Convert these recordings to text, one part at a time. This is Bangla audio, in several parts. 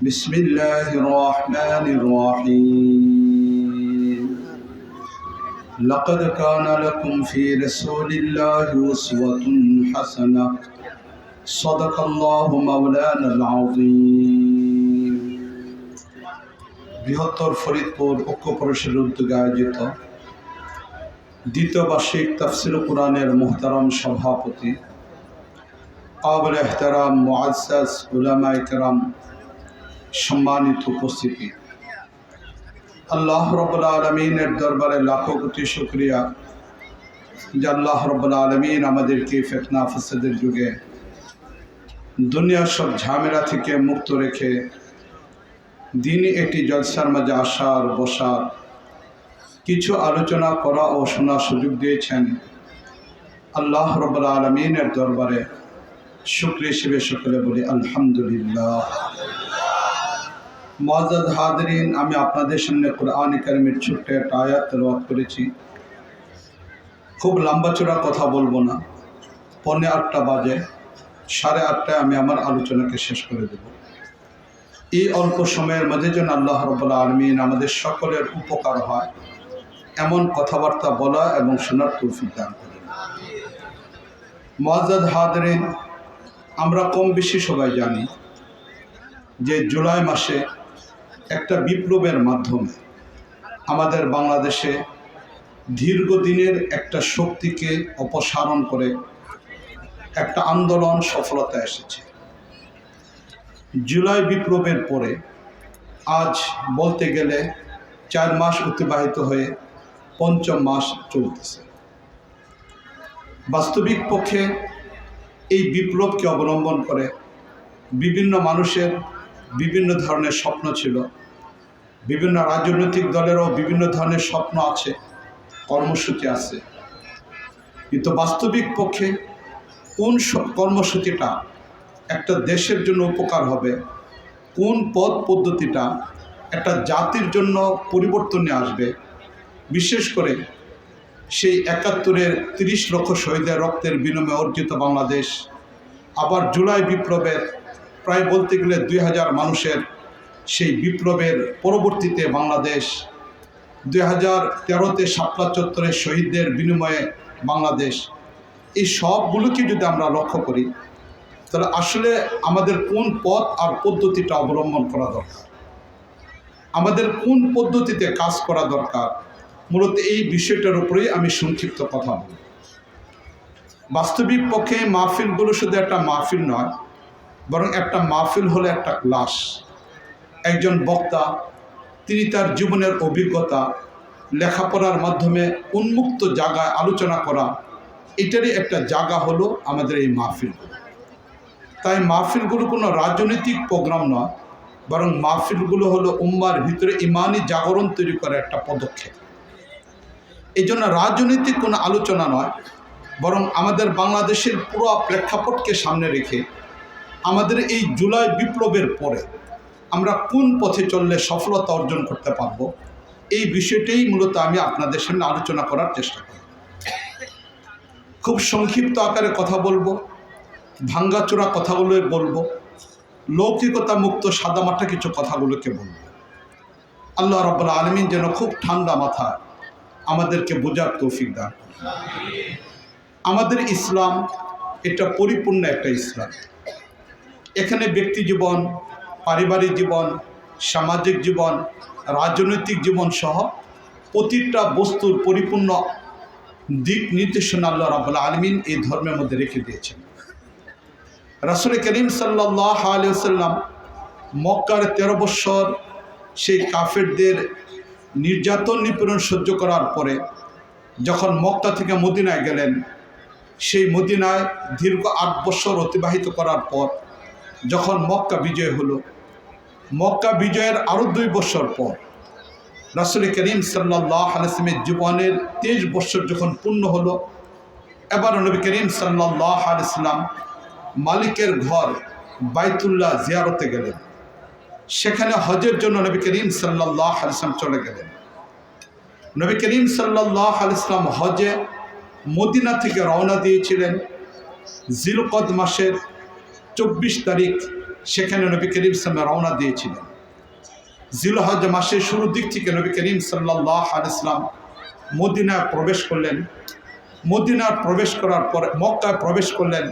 بسم الله الرحمن الرحيم لقد كان لكم في رسول الله أسوة حسنة صدق الله مولانا العظيم বৃহত্তর ফরিদপুর ঐক্য পরিষদের উদ্যোগে আয়োজিত দ্বিতীয় বার্ষিক তাফসীর কুরআনের মুহতারাম সভাপতি কাবিল এহতেরাম মুআজ্জাজ উলামায়ে কেরাম, সম্মানিত উপস্থিতি, আল্লাহ রাব্বুল আলামিনের দরবারে লাখো কোটি শুকরিয়া যে আল্লাহ রাব্বুল আলামিন আমাদেরকে ফিতনা ফাসাদের যুগে দুনিয়ার সব ঝামেলা থেকে মুক্ত রেখে দিনই একটি জলসার মাঝে আসার বসার কিছু আলোচনা করা ও শোনার সুযোগ দিয়েছেন। আল্লাহ রাব্বুল আলামিনের দরবারে শুকরিয়া হিসেবে সকলে বলি আলহামদুলিল্লাহ। মুআজ্জাজ হাজিরিন, আমি আপনাদের সামনে কোরআন কারীমের ছোট্ট একটা আয়াত তেলাওয়াত করেছি। খুব লম্বা চড়া কথা বলবো না, 8:45 বাজে, 8:30টায় আমি আমার আলোচনাকে শেষ করে দেব। এই অল্প সময়ের মাঝে যেন আল্লাহ রাব্বুল আলামিন আমাদের সকলের উপকার হয় এমন কথাবার্তা বলা এবং শোনার তৌফিক দান করেন। মুআজ্জাজ হাজিরিন, আমরা কম বেশি সবাই জানি যে জুলাই মাসে একটা বিপ্লবের মাধ্যমে আমাদের বাংলাদেশে দীর্ঘদিনের একটা শক্তিকে অপসারণ করে একটা আন্দোলন সফলতা এসেছে। জুলাই বিপ্লবের পরে আজ বলতে গেলে 4 মাস অতিবাহিত হয়ে 5ম মাস চলতেছে। বাস্তবিক পক্ষে এই বিপ্লবকে অবলম্বন করে বিভিন্ন মানুষের বিভিন্ন ধরনের স্বপ্ন ছিল, বিভিন্ন রাজনৈতিক দলেরও বিভিন্ন ধরনের স্বপ্ন আছে, কর্মসূচি আছে, কিন্তু বাস্তবিক পক্ষে কোন কর্মসূচিটা একটা দেশের জন্য উপকার হবে, কোন পথ পদ্ধতিটা একটা জাতির জন্য পরিবর্তন নিয়ে আসবে, বিশেষ করে সেই 71-এর 30 লক্ষ শহীদের রক্তের বিনিময়ে অর্জিত বাংলাদেশ, আবার জুলাই বিপ্লবের প্রায় বলতে গেলে 2000 মানুষের সেই বিপ্লবের পরবর্তীতে বাংলাদেশ, 2013-তে শাপলা চত্বরের শহীদদের বিনিময়ে বাংলাদেশ, এই সবগুলোকে যদি আমরা লক্ষ্য করি তাহলে আসলে আমাদের কোন পথ আর পদ্ধতিটা অবলম্বন করা দরকার, আমাদের কোন পদ্ধতিতে কাজ করা দরকার, মূলত এই বিষয়টার উপরেই আমি সংক্ষিপ্ত কথা বলব। বাস্তবিক পক্ষে মাহফিলগুলো শুধু একটা মাহফিল নয়, বরং একটা মাহফিল হলো একটা ক্লাস। একজন বক্তা তিনি তার জীবনের অভিজ্ঞতা লেখাপড়ার মাধ্যমে উন্মুক্ত জায়গায় আলোচনা করা, এটারই একটা জায়গা হলো আমাদের এই মাহফিলগুলো। তাই মাহফিলগুলো কোনো রাজনৈতিক প্রোগ্রাম নয়, বরং মাহফিলগুলো হলো উম্মার ভিতরে ইমানি জাগরণ তৈরি করার একটা পদক্ষেপ। এই জন্য রাজনৈতিক কোনো আলোচনা নয়, বরং আমাদের বাংলাদেশের পুরো প্রেক্ষাপটকে সামনে রেখে আমাদের এই জুলাই বিপ্লবের পরে আমরা কোন পথে চললে সফলতা অর্জন করতে পারব, এই বিষয়টাই মূলত আমি আপনাদের সামনে আলোচনা করার চেষ্টা করব। খুব সংক্ষিপ্ত আকারে কথা বলবো, ভাঙ্গাচোরা কথাগুলো বলবো, লৌকিকতা মুক্ত সাদামাটা কিছু কথাগুলোকে বলবো। আল্লাহ রাব্বুল আলামিন যেন খুব ঠান্ডা মাথায় আমাদেরকে বোঝার তৌফিক দান করেন। আমাদের ইসলাম এটা পরিপূর্ণ একটা ইসলাম। এখানে ব্যক্তি জীবন, পারিবারিক জীবন, সামাজিক জীবন, রাজনৈতিক জীবন সহ প্রতিটা বস্তুর পরিপূর্ণ দিক নির্দেশনা আল্লাহ রাব্বুল আলামিন এই ধর্মের মধ্যে রেখে দিয়েছেন। রাসূল করিম সাল্লাল্লাহু আলাইহি ওয়াসাল্লাম মক্কার 13 বছর সেই কাফেরদের নির্যাতন নিপীড়ন সহ্য করার পরে যখন মক্কা থেকে মদিনায় গেলেন, সেই মদিনায় দীর্ঘ 8 বছর অতিবাহিত করার পর যখন মক্কা বিজয় হলো, মক্কা বিজয়ের আরও 2 বছর পর রাসূল করিম সাল্লাল্লাহু আলাইহি ওয়াসাল্লামের জীবনের 23 বছর যখন পূর্ণ হলো, এবার নবী করিম সাল্লাল্লাহু আলাইহি ওয়াসাল্লাম মালিকের ঘর বাইতুল্লাহ জিয়ারতে গেলেন। সেখানে হজের জন্য নবী করিম সাল্লাল্লাহু আলাইহি ওয়াসাল্লাম চলে গেলেন। নবী করিম সাল্লাল্লাহু আলাইহি ওয়াসাল্লাম হজে মদিনা থেকে রওনা দিয়েছিলেন জিলকদ মাসের 24 তারিখ সেখানে নবী করিম সাল্লাল্লাহু রওনা দিয়েছিলেন। জিলহজ মাসের শুরুর দিক থেকে নবী করিম সাল্লাল্লাহু আলাইহি ওয়াসাল্লাম মদিনায় প্রবেশ করলেন। মদিনায় প্রবেশ করার পর মক্কায় প্রবেশ করলেন।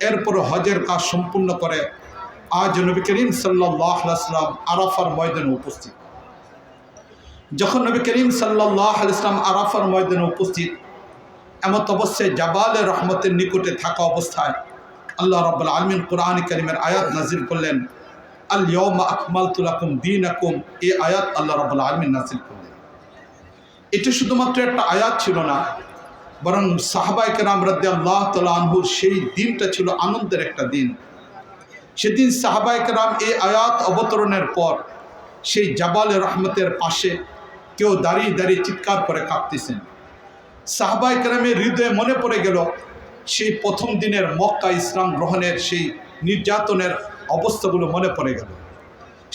এরপর হজের কাজ সম্পূর্ণ করে আজ নবী করিম সাল্লাল্লাহু আলাইহি ওয়াসাল্লাম আরাফার ময়দানে উপস্থিত। যখন নবী করিম সাল্লাল্লাহু আলাইহি ওয়াসাল্লাম আরাফার ময়দানে উপস্থিত, এমত অবস্থায় জাবালে রহমতের নিকটে থাকা অবস্থায় আল্লাহ রাব্বুল আলামিন কোরআন কারীমের আয়াত নাজিল করলেন, আল ইয়াউমা আকমালতু লাকুম দীনাকুম। এই আয়াত আল্লাহ রাব্বুল আলামিন নাজিল করলেন। এটা শুধুমাত্র একটা আয়াত ছিল না, বরং সাহাবায়ে কেরাম রাদিয়াল্লাহু তাআলা আনহুর সেই দিনটা ছিল আনন্দের একটা দিন। সেদিন সাহাবায়ে কেরাম এই আয়াত অবতরণের পর সেই জাবালে রহমতের পাশে কেউ দাঁড়িয়ে দাঁড়িয়ে চিৎকার করে কাঁদতেছেন। সাহাবায়ে কেরামের হৃদয়ে মনে পড়ে গেল সেই প্রথম দিনের মক্কা ইসলাম গ্রহণের সেই নির্যাতনের অবস্থাগুলো মনে পড়ে গেল।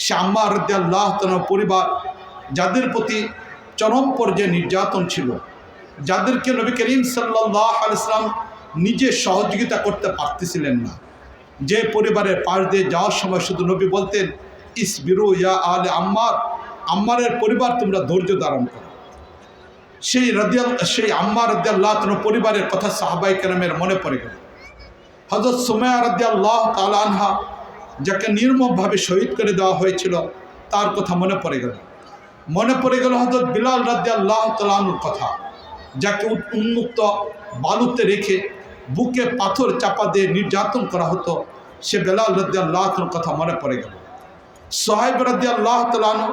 সে আম্মার রাদিয়াল্লাহু তাআলা পরিবার, যাদের প্রতি চরম পর্যায়ে নির্যাতন ছিল, যাদেরকে নবী করিম সাল্লাল্লাহু আলাইহি ওয়াসাল্লাম নিজে সহযোগিতা করতে পারতেছিলেন না, যে পরিবারের পাশ দিয়ে যাওয়ার সময় শুধু নবী বলতেন, ইসবিরু ইয়া আলে আম্মার, আম্মারের পরিবার তোমরা ধৈর্য ধারণ করো। সেই আম্মার রাদিয়াল্লাহু তাআলা পরিবারের কথা সাহাবায়ে কেরামের মনে পড়ে গেল। হযরত সুমাইয়া রাদিয়াল্লাহু তাআলা আনহা, যাকে নির্মমভাবে শহীদ করে দেওয়া হয়েছিল, তার কথা মনে পড়ে গেল। মনে পড়ে গেল হযরত বিলাল রাদিয়াল্লাহু তাআলা আনহুর কথা, যাকে উন্মুক্ত বালুতে রেখে বুকে পাথর চাপা দিয়ে নির্যাতন করা হতো। সে বিলাল রাদিয়াল্লাহু তাআলার কথা মনে পড়ে গেল। সোহাইব রাদিয়াল্লাহু তাআলা আনহু,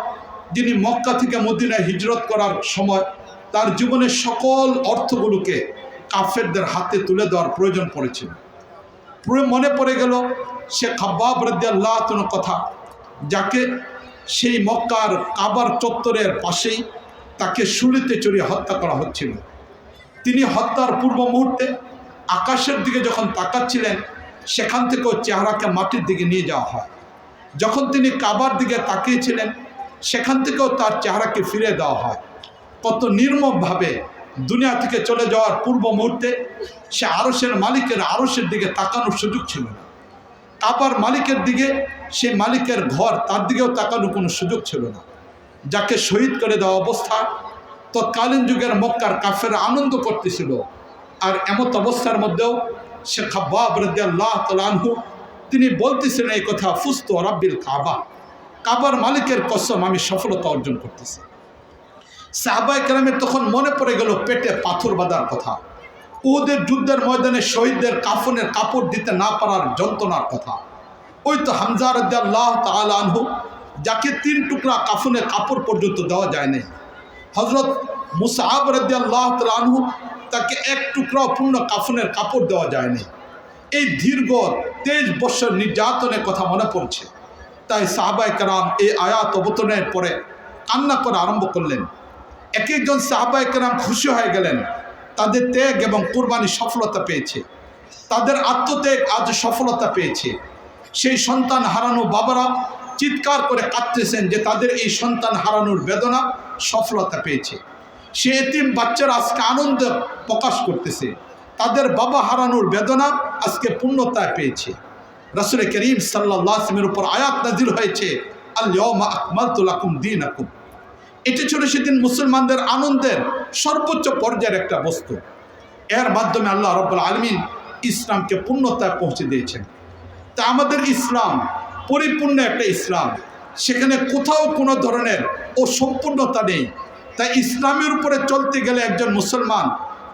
যিনি মক্কা থেকে মদিনায় হিজরত করার সময় তার জীবনের সকল অর্থগুলোকে কাফেরদের হাতে তুলে দেওয়ার প্রয়োজন পড়েছিল। পুরো মনে পড়ে গেল সে খাব্বাব রাদিয়াল্লাহু তাআলার কথা, যাকে সেই মক্কার কাবার চত্বরের পাশেই তাকে শুলিতে চড়িয়ে হত্যা করা হচ্ছিল। তিনি হত্যার পূর্ব মুহূর্তে আকাশের দিকে যখন তাকাচ্ছিলেন, সেখান থেকেও চেহারাকে মাটির দিকে নিয়ে যাওয়া হয়। যখন তিনি কাবার দিকে তাকিয়েছিলেন, সেখান থেকেও তার চেহারাকে ফিরে দেওয়া হয়। কত নির্মমভাবে দুনিয়া থেকে চলে যাওয়ার পূর্ব মুহূর্তে সে আরশের মালিকের আরশের দিকে তাকানোর সুযোগ ছিল না। কাবার মালিকের দিকে, সেই মালিকের ঘর, তার দিকেও তাকানোর কোনো সুযোগ ছিল না। যাকে শহীদ করে দেওয়া অবস্থা, তৎকালীন যুগের মক্কার কাফেররা আনন্দ করতেছিল। আর এমত অবস্থার মধ্যেও সে খাব্বাব রাদিয়াল্লাহু তাআলা আনহু তিনি বলতেছিলেন এই কথা, ফুস্তু রাব্বিল কাবা, কাবার মালিকের কসম আমি সফলতা অর্জন করতেছি। সাহাবায়ে কেরামের তখন মনে পড়ে গেল পেটে পাথর বাঁধার কথা, উহুদের যুদ্ধের ময়দানে শহীদদের কাফনের কাপড় দিতে না পারার যন্ত্রণার কথা। ওই তো হামজা রাদিয়াল্লাহু তাআলা আনহু, যাকে 3 টুকরা কাফনের কাপড় পর্যন্ত দেওয়া যায় নাই। হযরত মুসআব রাদিয়াল্লাহু তাআলা আনহু, তাকে 1 টুকরাও পূর্ণ কাফনের কাপড় দেওয়া যায় নাই। এই দীর্ঘ 23 বছর নির্যাতনের কথা মনে পড়ছে। তাই সাহাবায়ে কেরাম এই আয়াত অবতরণের পরে কান্না করা আরম্ভ করলেন। এক একজন সাহাবায়ে কেরাম খুশি হয়ে গেলেন, তাদের ত্যাগ এবং কুরবানি সফলতা পেয়েছে, তাদের আত্মত্যাগ আজ সফলতা পেয়েছে। সেই সন্তান হারানো বাবারা চিৎকার করে কাঁদতেছেন যে তাদের এই সন্তান হারানোর বেদনা সফলতা পেয়েছে। সে এতিম বাচ্চারা আজকে আনন্দ প্রকাশ করতেছে, তাদের বাবা হারানোর বেদনা আজকে পূর্ণতায় পেয়েছে। রাসূল করিম সাল্লাল্লাহু আলাইহি ওয়াসাল্লামের উপর আয়াত নাযিল হয়েছে, আল ইয়াউমা আকমালতু লাকুম দীনাকুম। এটি ছিল সেদিন মুসলমানদের আনন্দের সর্বোচ্চ পর্যায়ের একটা বস্তু। এর মাধ্যমে আল্লাহ রাব্বুল আলামিন ইসলামকে পূর্ণতায় পৌঁছে দিয়েছেন। তা আমাদের ইসলাম পরিপূর্ণ একটা ইসলাম, সেখানে কোথাও কোনো ধরনের অসম্পূর্ণতা নেই। তাই ইসলামের উপরে চলতে গেলে একজন মুসলমান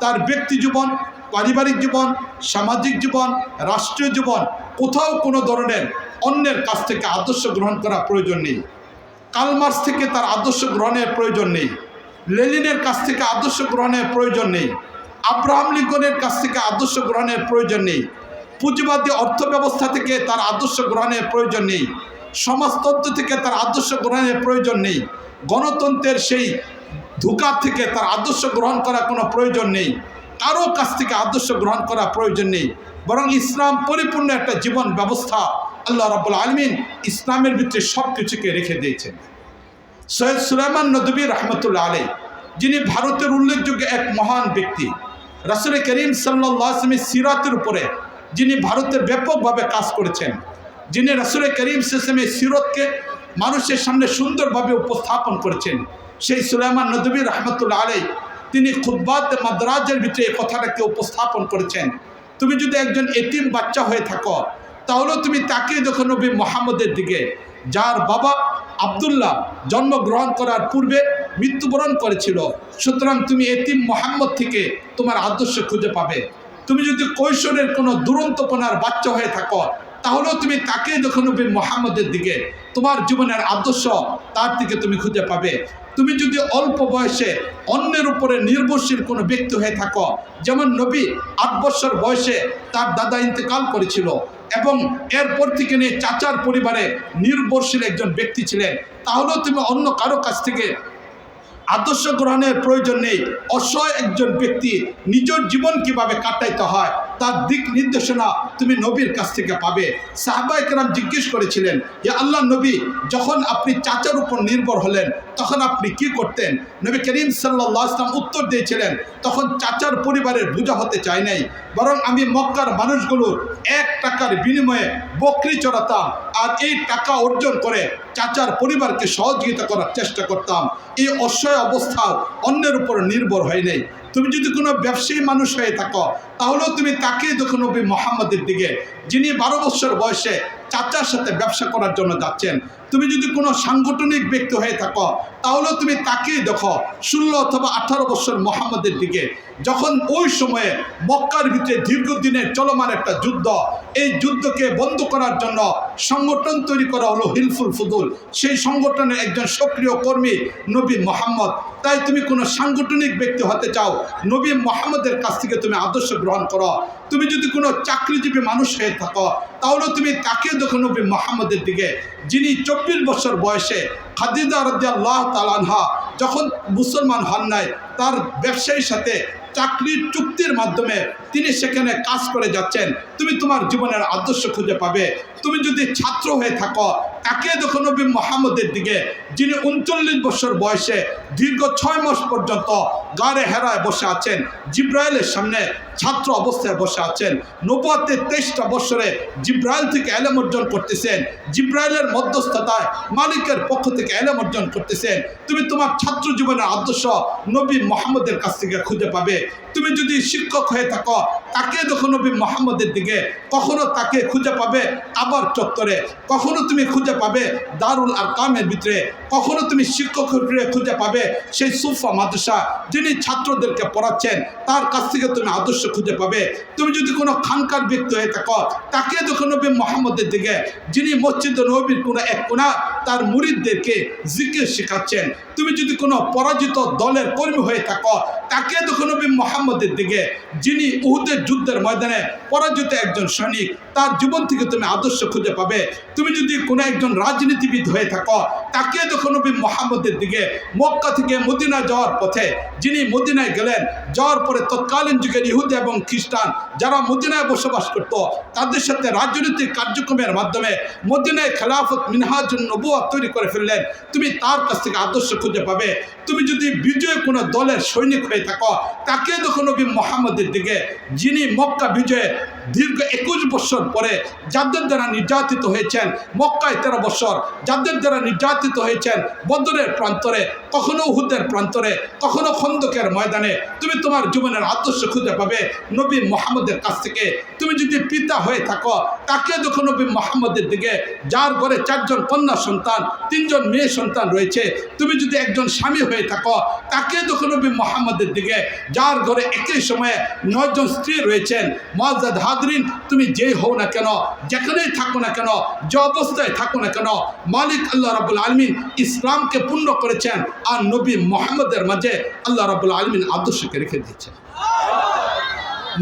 তার ব্যক্তি জীবন, পারিবারিক জীবন, সামাজিক জীবন, রাষ্ট্রীয় জীবন, কোথাও কোনো ধরনের অন্যের কাছ থেকে আদর্শ গ্রহণ করা প্রয়োজন নেই। কার্ল মার্কস থেকে তার আদর্শ গ্রহণের প্রয়োজন নেই, লেনিনের কাছ থেকে আদর্শ গ্রহণের প্রয়োজন নেই, আব্রাহাম লিঙ্কনের কাছ থেকে আদর্শ গ্রহণের প্রয়োজন নেই, পুঁজিবাদী অর্থ ব্যবস্থা থেকে তার আদর্শ গ্রহণের প্রয়োজন নেই, সমাজতন্ত্র থেকে তার আদর্শ গ্রহণের প্রয়োজন নেই, গণতন্ত্রের সেই ধোঁকা থেকে তার আদর্শ গ্রহণ করা কোনো প্রয়োজন নেই, কারো কাছ থেকে আদর্শ গ্রহণ করা প্রয়োজন নেই। বরং ইসলাম পরিপূর্ণ একটা জীবন ব্যবস্থা। আল্লাহ রাব্বুল আলামিন ইসলামের ভিতরে সব কিছুকে রেখে দিয়েছেন। সৈয়দ সুলাইমান নদভী রহমতুল্লাহ আলাইহি, যিনি ভারতের উল্লেখযোগ্য এক মহান ব্যক্তি, রাসূল করিম সাল্লাল্লাহু আলাইহি ওয়াসাল্লামের সিরাতের উপরে যিনি ভারতে ব্যাপকভাবে কাজ করেছেন, যিনি রাসূল করিম সাল্লাল্লাহু আলাইহি ওয়াসাল্লামের সিরতকে মানুষের সামনে সুন্দরভাবে উপস্থাপন করেছেন, সেই সুলাইমান নদভী রহমতুল্লাহ আলাইহি তিনি খুতবাত মাদ্রাজের ভিতরে এই কথাটাকে উপস্থাপন করেছেন। তুমি যদি একজন এতিম বাচ্চা হয়ে থাকো, তাহলে তুমি তাকে দেখো নবী মুহাম্মদের দিকে, যার বাবা আব্দুল্লাহ জন্মগ্রহণ করার পূর্বে মৃত্যুবরণ করেছিল। সুতরাং তুমি এতিম মুহাম্মদ থেকে তোমার আদর্শ খুঁজে পাবে। তুমি যদি কৈশোরের কোনো দুরন্তপনার বাচ্চা হয়ে থাকো, তাহলেও তুমি তাকে দেখো নবী মুহাম্মদের দিকে, তোমার জীবনের আদর্শ তার থেকে তুমি খুঁজে পাবে। তুমি যদি অল্প বয়সে অন্যের উপরে নির্ভরশীল কোনো ব্যক্তি হয়ে থাকো, যেমন নবী 8 বছর বয়সে তার দাদা ইন্তেকাল করেছিল এবং এরপর থেকে নিয়ে চাচার পরিবারে নির্ভরশীল একজন ব্যক্তি ছিলেন, তাহলেও তুমি অন্য কারো কাছ থেকে আদর্শ গ্রহণের প্রয়োজন নেই। অসহায় একজন ব্যক্তি নিজের জীবন কিভাবে কাটাইতে হয় তার দিক নির্দেশনা তুমি নবীর কাছ থেকে পাবে। সাহাবায়ে কেরাম জিজ্ঞেস করেছিলেন, হে আল্লাহর নবী, যখন আপনি চাচার উপর নির্ভর হলেন তখন আপনি কি করতেন? নবী করিম সাল্লাল্লাহু আলাইহি ওয়াসাল্লাম উত্তর দিয়েছিলেন, তখন চাচার পরিবারের বোঝা হতে চাই নাই, বরং আমি মক্কার মানুষগুলোর 1 টাকার বিনিময়ে বকরি চড়াতাম আর এই টাকা অর্জন করে চাচার পরিবারকে সহযোগিতা করার চেষ্টা করতাম। এই অসহায় অবস্থা অন্যের উপর নির্ভর হয় নাই। তুমি যদি কোনো ব্যবসায়ী মানুষ হয়ে থাকো, তাহলেও তুমি তাকে দেখো নবী মুহাম্মদের দিকে, যিনি 12 বছর বয়সে চাচার সাথে ব্যবসা করার জন্য যাচ্ছেন। তুমি যদি কোনো সাংগঠনিক ব্যক্তি হয়ে থাকো, তাহলেও তুমি তাকেই দেখো 16 অথবা 18 বছর মুহাম্মদের দিকে, যখন ওই সময়ে মক্কার ভিতরে দীর্ঘদিনের চলমান একটা যুদ্ধ, এই যুদ্ধকে বন্ধ করার জন্য সংগঠন তৈরি করা হলো হিলফুল ফুদুল। সেই সংগঠনের একজন সক্রিয় কর্মী নবী মুহাম্মদ। তাই তুমি কোনো সাংগঠনিক ব্যক্তি হতে চাও, নবী মুহাম্মদের কাছ থেকে তুমি আদর্শ গ্রহণ করো। তুমি যদি কোনো চাকরিজীবী মানুষ হয়ে থাকো, তাহলে তুমি তাকে দেখো নবী মুহাম্মদের দিকে, যিনি 24 বছর বয়সে খাদিজা রাদিয়াল্লাহু তাআলা আনহা যখন মুসলমান হন নাই, তার ব্যবসায়ীর সাথে চাকরির চুক্তির মাধ্যমে তিনি সেখানে কাজ করে যাচ্ছেন। তুমি তোমার জীবনের আদর্শ খুঁজে পাবে। তুমি যদি ছাত্র হয়ে থাকো, তাকে দেখো নবী মুহাম্মদের দিকে, যিনি 39 বছর বয়সে দীর্ঘ 6 মাস পর্যন্ত গারে হেরায় বসে আছেন, জিব্রাইলের সামনে ছাত্র অবস্থায় বসে আছেন। নবুয়তের 23টা বছরে জিব্রাইল থেকে ইলম অর্জন করতেছেন, জিব্রাইলের মধ্যস্থতায় মালিকের পক্ষ থেকে ইলম অর্জন করতেছেন। তুমি তোমার ছাত্র জীবনের আদর্শ নবী মুহাম্মদের কাছ থেকে খুঁজে পাবে। তুমি যদি শিক্ষক হয়ে থাকো, তাকে দেখো নবী মুহাম্মদের দিকে, কখনো তাকে খুঁজে পাবে আবার চত্বরে, কখনো তুমি খুঁজে পাবে দারুল আরকামের ভিতরে, কখনো তুমি শিক্ষক খুঁজে পাবে সেই সুফা মাদ্রাসা, যিনি ছাত্রদেরকে পড়াচ্ছেন, তার কাছ থেকে তুমি আদর্শ খুঁজে পাবে। তুমি যদি কোনো খানকার ব্যক্তি হয়ে থাকো, তাকে দেখো নবী মুহাম্মদের দিকে, যিনি মসজিদ নববীর কোনো এক কোণা তার মুরিদদেরকে জিকির শেখাচ্ছেন। তুমি যদি কোনো পরাজিত দলের কর্মী হয়ে থাকো, তাকে দেখো নবী মুহাম্মদের দিকে, যিনি উহুদের যুদ্ধের ময়দানে পরাজিত একজন সৈনিক, তার জীবন থেকে তুমি আদর্শ খুঁজে পাবে। তুমি যদি কোনো একজন রাজনীতিবিদ হয়ে থাকো, তাকে দেখো নবী মুহাম্মদের দিকে, মক্কা থেকে মদিনা যাওয়ার পথে, যিনি মদিনায় গেলেন, যাওয়ার পরে তৎকালীন যুগের ইহুদি এবং খ্রিস্টান যারা মদিনায় বসবাস করত, তাদের সাথে রাজনৈতিক কার্যক্রমের মাধ্যমে মদিনায় খেলাফত মিনহাজুন নবুওয়াত তৈরি করে ফেললেন। তুমি তার কাছ থেকে আদর্শ খুঁজে পাবে। তুমি যদি বিজয় কোনো দলের সৈনিক হয়ে থাকো, তাকে দেখো নবী মুহাম্মদের দিকে, যিনি মক্কা বিজয়ে দীর্ঘ 21 বছর পরে যাদের দ্বারা নির্যাতিত হয়েছেন, মক্কায় 13 বছর যাদের দ্বারা নির্যাতিত হয়েছেন, বদরের প্রান্তরে, কখনো উহুদের প্রান্তরে, কখনো খন্দকের ময়দানে, তুমি তোমার জীবনের আদর্শ খুঁজে পাবে নবী মুহাম্মদের কাছ থেকে। তুমি যদি পিতা হয়ে থাকো, তাকে দেখো নবী মুহাম্মদের দিকে, যার ঘরে 4 জন কন্যা সন্তান, 3 জন মেয়ে সন্তান রয়েছে। তুমি যদি একজন স্বামী হয়ে থাকো, তাকে দেখো নবী মুহাম্মদের দিকে, যার ঘরে একই সময়ে 9 জন স্ত্রী রয়েছেন। মুআজ্জাদ হাজরিন, তুমি যেই হও না কেন, যেখানেই থাকো না কেন, যে অবস্থায় থাকো না কেন, মালিক আল্লাহ রাব্বুল আলামিন ইসলামকে পূর্ণ করেছেন আর নবী মুহাম্মদের মাঝে আল্লাহ রাব্বুল আলামিন আদর্শকে রেখে দিয়েছেন।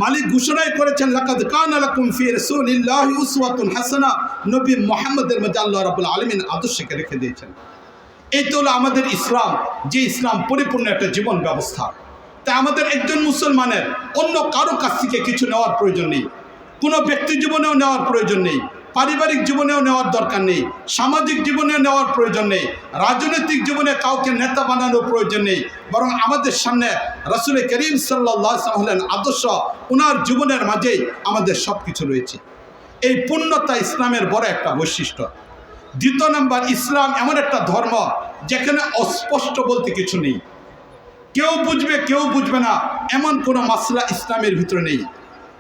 মালিক ঘোষণাই করেছেন, লাকাদ কানা লাকুম ফি রাসূলিল্লাহি উসওয়াতুন হাসানা, নবী মুহাম্মদের মাঝে আল্লাহ রাব্বুল আলামিন আদর্শকে রেখে দিয়েছেন। এই তো হলো আমাদের ইসলাম, যে ইসলাম পরিপূর্ণ একটা জীবন ব্যবস্থা। তাই আমাদের একজন মুসলমানের অন্য কারো কাছ থেকে কিছু নেওয়ার প্রয়োজন নেই, কোনো ব্যক্তি জীবনেও নেওয়ার প্রয়োজন নেই, পারিবারিক জীবনেও নেওয়ার দরকার নেই, সামাজিক জীবনেও নেওয়ার প্রয়োজন নেই, রাজনৈতিক জীবনে কাউকে নেতা বানানোর প্রয়োজন নেই। বরং আমাদের সামনে রাসূল করিম সাল্লাল্লাহু আলাইহি ওয়াসাল্লাম হলেন আদর্শ, ওনার জীবনের মাঝেই আমাদের সব কিছু রয়েছে। এই পূর্ণতা ইসলামের বড় একটা বৈশিষ্ট্য। দ্বিতীয় নাম্বার, ইসলাম এমন একটা ধর্ম যেখানে অস্পষ্ট বলতে কিছু নেই। কেউ বুঝবে কেউ বুঝবে না এমন কোনো মাসলা ইসলামের ভিতরে নেই।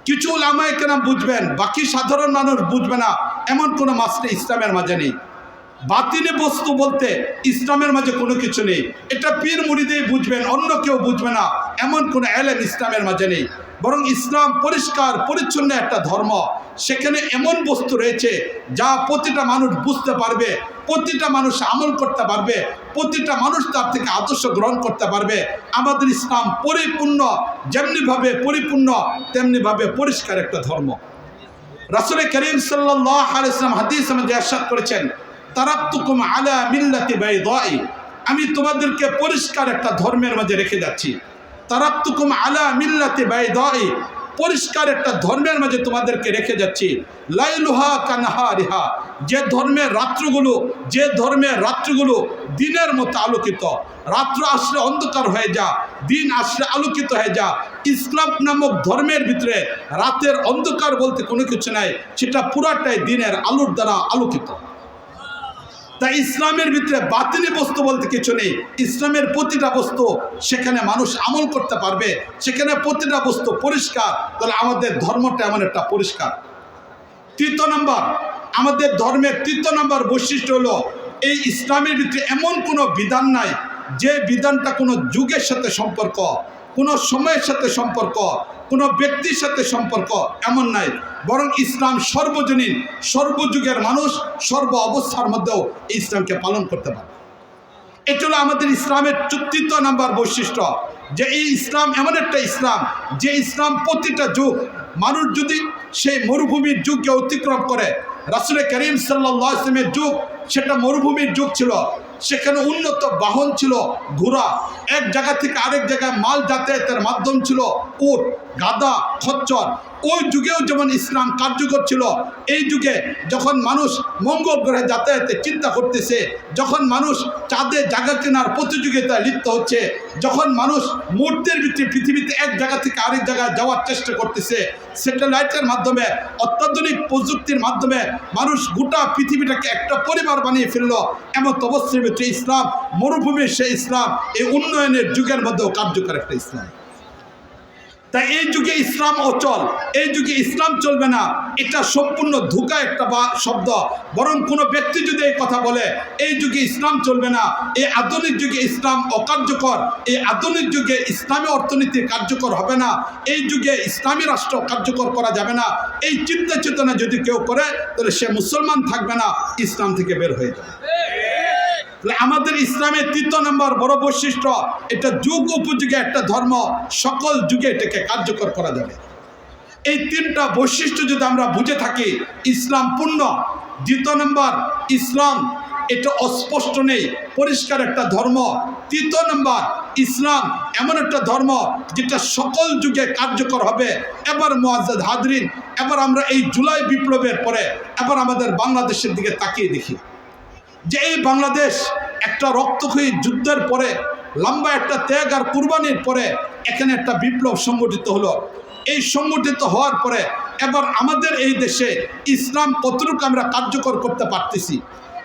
কিছু উলামায়ে কেরাম বুঝবেন, বাকি সাধারণ মানুষ বুঝবে না এমন কোনো মাসলা ইসলামের মাঝে নেই। বাতিনি বস্তু বলতে ইসলামের মাঝে কোনো কিছু নেই। এটা পীর মুরিদেই বুঝবেন, অন্য কেউ বুঝবে না এমন কোনো এলেম ইসলামের মাঝে নেই। বরং ইসলাম পরিষ্কার পরিচ্ছন্ন একটা ধর্ম। সেখানে এমন বস্তু রয়েছে যা প্রতিটা মানুষ বুঝতে পারবে, প্রতিটা মানুষ আমল করতে পারবে, প্রতিটা মানুষ তার থেকে আদর্শ গ্রহণ করতে পারবে। আমাদের ইসলাম পরিপূর্ণ, যেমনিভাবে পরিপূর্ণ তেমনিভাবে পরিষ্কার একটা ধর্ম। রাসূল করিম সাল্লাল্লাহু আলাইহি ওয়াসাল্লাম হাদিসে মধ্যে ইরশাদ করেছেন, তারাকতুকুম আলা মিল্লাতি বাইদাই, আমি তোমাদেরকে পরিষ্কার একটা ধর্মের মাঝে রেখে যাচ্ছি। তারাকতুকুম আলা মিল্লাতি বাইদাই, পরিষ্কার একটা ধর্মের মাঝে তোমাদেরকে রেখে যাচ্ছি। লাইলুহা কানহারিহা, যে ধর্মের রাত্রিগুলো দিনের মতো আলোকিত। রাত্র আসলে অন্ধকার হয়ে যা, দিন আসলে আলোকিত হয়ে যা। ইসলাম নামক ধর্মের ভিতরে রাতের অন্ধকার বলতে কোনো কিছু নাই, সেটা পুরাটাই দিনের আলোর দ্বারা আলোকিত। তাই ইসলামের ভিতরে বাতিনি বস্তু বলতে কিছু নেই। ইসলামের প্রতিটা বস্তু সেখানে মানুষ আমল করতে পারবে, সেখানে প্রতিটা বস্তু পরিষ্কার। তাহলে আমাদের ধর্মটা এমন একটা পরিষ্কার। তৃতীয় নম্বর, আমাদের ধর্মের তৃতীয় নম্বর বৈশিষ্ট্য হলো এই ইসলামের ভিতরে এমন কোনো বিধান নাই যে বিধানটা কোনো যুগের সাথে সম্পর্ক, কোনো সময়ের সাথে সম্পর্ক, কোনো ব্যক্তির সাথে সম্পর্ক, এমন নাই। বরং ইসলাম সর্বজনীন, সর্বযুগের মানুষ সর্ব অবস্থার মধ্যেও ইসলামকে পালন করতে পারে। এটা হলো আমাদের ইসলামের তৃতীয় নাম্বার বৈশিষ্ট্য, যে এই ইসলাম এমন একটা ইসলাম যে ইসলাম প্রতিটা যুগ, মানুষ যদি সেই মরুভূমির যুগকে অতিক্রম করে, রাসূল করিম সাল্লাল্লাহু আলাইহি ওয়াসাল্লামের যুগ সেটা মরুভূমির যুগ ছিল। সেখানে উন্নত বাহন ছিল ঘোড়া, এক জায়গা থেকে আরেক জায়গায় মাল যাতায়াতের মাধ্যম ছিল উট, গাধা, খচ্চর। ওই যুগেও যেমন ইসলাম কার্যকর ছিল, এই যুগে যখন মানুষ মঙ্গল গ্রহে যাতায়াতে চিন্তা করতেছে, যখন মানুষ চাঁদে জায়গা কেনার প্রতিযোগিতায় লিপ্ত হচ্ছে, যখন মানুষ মুহূর্তের ভিতরে পৃথিবীতে এক জায়গা থেকে আরেক জায়গায় যাওয়ার চেষ্টা করতেছে, স্যাটেলাইটের মাধ্যমে, অত্যাধুনিক প্রযুক্তির মাধ্যমে মানুষ গোটা পৃথিবীটাকে একটা পরিবার বানিয়ে ফেললো, এমন অবস্থার ভিতরে ইসলাম মরুভূমির সেই ইসলাম এই উন্নয়নের যুগের মধ্যেও কার্যকর একটা ইসলাম। তাই এই যুগে ইসলাম অচল, এই যুগে ইসলাম চলবে না, এটা সম্পূর্ণ ধোঁকা একটা শব্দ। বরং কোনো ব্যক্তি যদি এই কথা বলে এই যুগে ইসলাম চলবে না, এই আধুনিক যুগে ইসলাম অকার্যকর, এই আধুনিক যুগে ইসলামী অর্থনীতি কার্যকর হবে না, এই যুগে ইসলামী রাষ্ট্র কার্যকর করা যাবে না, এই চিন্তা চেতনা যদি কেউ করে তাহলে সে মুসলমান থাকবে না, ইসলাম থেকে বের হয়ে যাবে। আমাদের ইসলামের তৃতীয় নম্বর বড় বৈশিষ্ট্য, এটা যুগ উপযোগী একটা ধর্ম, সকল যুগে এটাকে কার্যকর করা যাবে। এই তিনটা বৈশিষ্ট্য যদি আমরা বুঝে থাকি, ইসলাম পূর্ণ। দ্বিতীয় নম্বর, ইসলাম এটা অস্পষ্ট নেই, পরিষ্কার একটা ধর্ম। তৃতীয় নম্বর, ইসলাম এমন একটা ধর্ম যেটা সকল যুগে কার্যকর হবে। এবার মুআজ্জাজ হাজরিন, এবার আমরা এই জুলাই বিপ্লবের পরে এবার আমাদের বাংলাদেশের দিকে তাকিয়ে দেখি যে এই বাংলাদেশ একটা রক্তক্ষয়ী যুদ্ধের পরে, লম্বা একটা ত্যাগ আর কুরবানির পরে এখানে একটা বিপ্লব সংগঠিত হলো। এই সংগঠিত হওয়ার পরে এবার আমাদের এই দেশে ইসলাম কতটুকু আমরা কার্যকর করতে পারতেছি,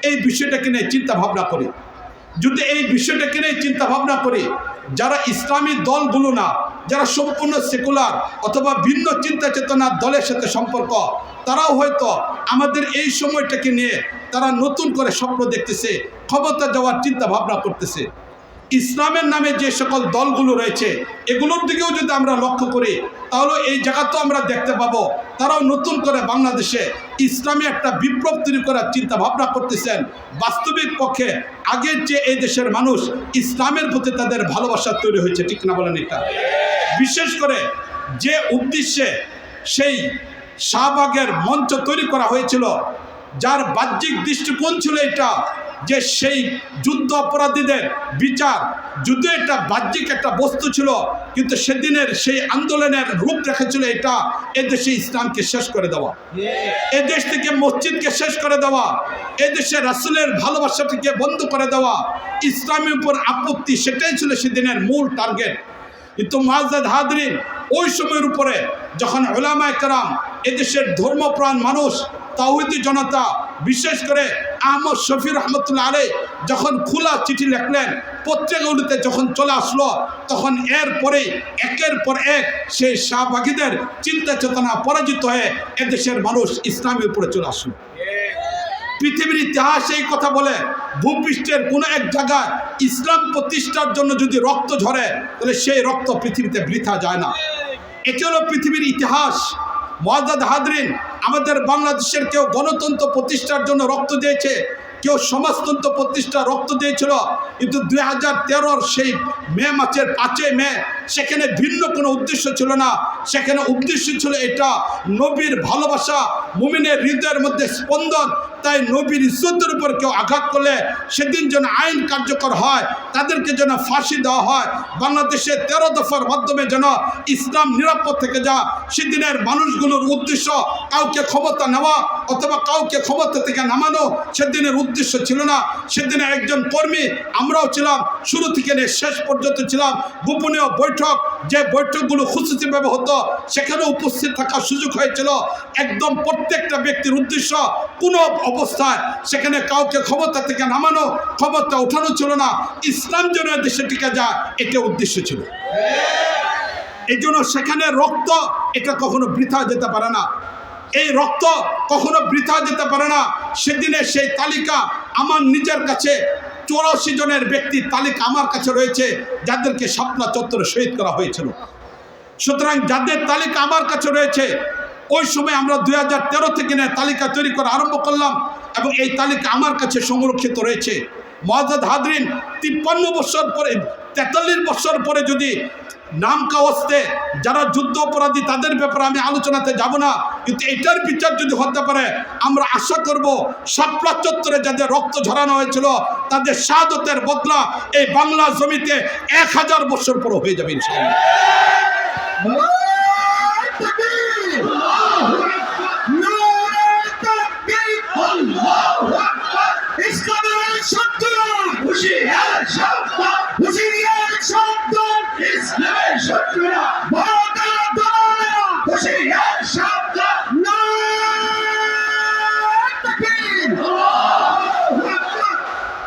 এই বিষয়টাকে নিয়ে চিন্তা ভাবনা করি। যদি এই বিষয়টাকে নিয়ে চিন্তা ভাবনা করি, যারা ইসলামী দলগুলো না, যারা সম্পূর্ণ সেকুলার অথবা ভিন্ন চিন্তা চেতনার দলের সাথে সম্পর্ক, তারাও হয়তো আমাদের এই সময়টাকে নিয়ে তারা নতুন করে স্বপ্ন দেখতেছে, ক্ষমতা যাওয়ার চিন্তা ভাবনা করতেছে। ইসলামের নামে যে সকল দলগুলো রয়েছে এগুলোর দিকেও যদি আমরা লক্ষ্য করি, তাহলে এই জায়গাতেও আমরা দেখতে পাবো তারাও নতুন করে বাংলাদেশে ইসলামী একটা বিপ্লব তৈরি করার চিন্তা ভাবনা করতেছেন। বাস্তবিক পক্ষে আগের যে এই দেশের মানুষ ইসলামের প্রতি তাদের ভালোবাসা তৈরি হয়েছে, ঠিক না বলেন? এটা বিশেষ করে যে উদ্দেশ্যে সেই শাহবাগের মঞ্চ তৈরি করা হয়েছিল, যার বাহ্যিক দৃষ্টিকোণ ছিল এটা যে সেই যুদ্ধ অপরাধীদের বিচার, যদিও এটা বাহ্যিক একটা বস্তু ছিল, কিন্তু সেদিনের সেই আন্দোলনের রূপরেখা ছিল এটা এদেশে ইসলামকে শেষ করে দেওয়া, এদেশ থেকে মসজিদকে শেষ করে দেওয়া, এদেশে রাসূলের ভালোবাসাটিকে বন্ধ করে দেওয়া, ইসলামের উপর আপত্তি, সেটাই ছিল সেদিনের মূল টার্গেট। কিন্তু মুআজ্জাজ হাজরিন, ওই সময়ের উপরে যখন উলামায়ে কেরাম এদেশের ধর্মপ্রাণ মানুষ, তাওহীদি জনতা, বিশেষ করে আহমদ শফি রহমতুল্লাহ আলাইহি যখন খোলা চিঠি লিখলেন, পত্রিকাগুলিতে যখন চলে আসলো, তখন এরপরে একের পর এক সেই শাহবাগীদের চিন্তা চেতনা পরাজিত হয়ে এদেশের মানুষ ইসলামের উপরে চলে আসলো। পৃথিবীর ইতিহাস এই কথা বলে, ভূপৃষ্ঠের কোনো এক জায়গায় ইসলাম প্রতিষ্ঠার জন্য যদি রক্ত ঝরে, তাহলে সেই রক্ত পৃথিবীতে বৃথা যায় না। এটি হলো পৃথিবীর ইতিহাস। মুআজ্জাজ হাজরিন, আমাদের বাংলাদেশের কেউ গণতন্ত্র প্রতিষ্ঠার জন্য রক্ত দিয়েছে, কেউ সমাজতন্ত্র প্রতিষ্ঠা রক্ত দিয়েছিল, কিন্তু 2013 সেই মে মাসের 5 মে সেখানে ভিন্ন কোনো উদ্দেশ্য ছিল না। সেখানে উদ্দেশ্য ছিল এটা নবীর ভালোবাসা, মুমিনের হৃদয়ের মধ্যে স্পন্দন। তাই নবীর ইজ্জতের উপর কেউ আঘাত করলে সেদিন যেন আইন কার্যকর হয়, তাদেরকে যেন ফাঁসি দেওয়া হয়, বাংলাদেশে 13 দফার মাধ্যমে যেন ইসলাম নিরাপদ থেকে যা। সেদিনের মানুষগুলোর উদ্দেশ্য কাউকে ক্ষমতা নেওয়া অথবা কাউকে ক্ষমতা থেকে নামানো সেদিনের উদ্দেশ্য ছিল না। সেদিনে একজন কর্মী আমরাও ছিলাম, শুরু থেকে নিয়ে শেষ পর্যন্ত ছিলাম। গোপনীয় বৈঠক, যে বৈঠকগুলো খুশুসিভাবে হতো, সেখানে উপস্থিত থাকার সুযোগ হয়েছিল। একদম প্রত্যেকটা ব্যক্তির উদ্দেশ্য কোনো অবস্থায় সেখানে কাউকে ক্ষমতা থেকে নামানো, ক্ষমতা ওঠানো ছিল না, ইসলাম যেন দেশে টিকে যায়, এটা উদ্দেশ্য ছিল। এই জন্য সেখানে রক্ত এটা কখনো বৃথা যেতে পারে না। এই রক্ত কখনো বৃথা যেতে পারে না। সেদিনে সেই তালিকা আমার নিজের কাছে 84 জনের ব্যক্তির তালিকা আমার কাছে রয়েছে, যাদেরকে শাপলা চত্বরে শহীদ করা হয়েছিল। সুতরাং যাদের তালিকা আমার কাছে রয়েছে, ওই সময় আমরা 2013 থেকে তালিকা তৈরি করা আরম্ভ করলাম এবং এই তালিকা আমার কাছে সংরক্ষিত রয়েছে। মুআজ্জাজ হাজরিন, 53 বছর পরে, 43 বছর পরে যদি নাম কাওয়াস্তে যারা যুদ্ধ অপরাধী তাদের ব্যাপারে আমি আলোচনাতে যাব না, কিন্তু এটার বিচার যদি হতে পারে, আমরা আশা করব শাপলা চত্বরে যাদের রক্ত ঝরানো হয়েছিল তাদের শাহাদতের বদলা এই বাংলা জমিতে 1000 বছর পর হয়ে যাবে ইনশাআল্লাহ।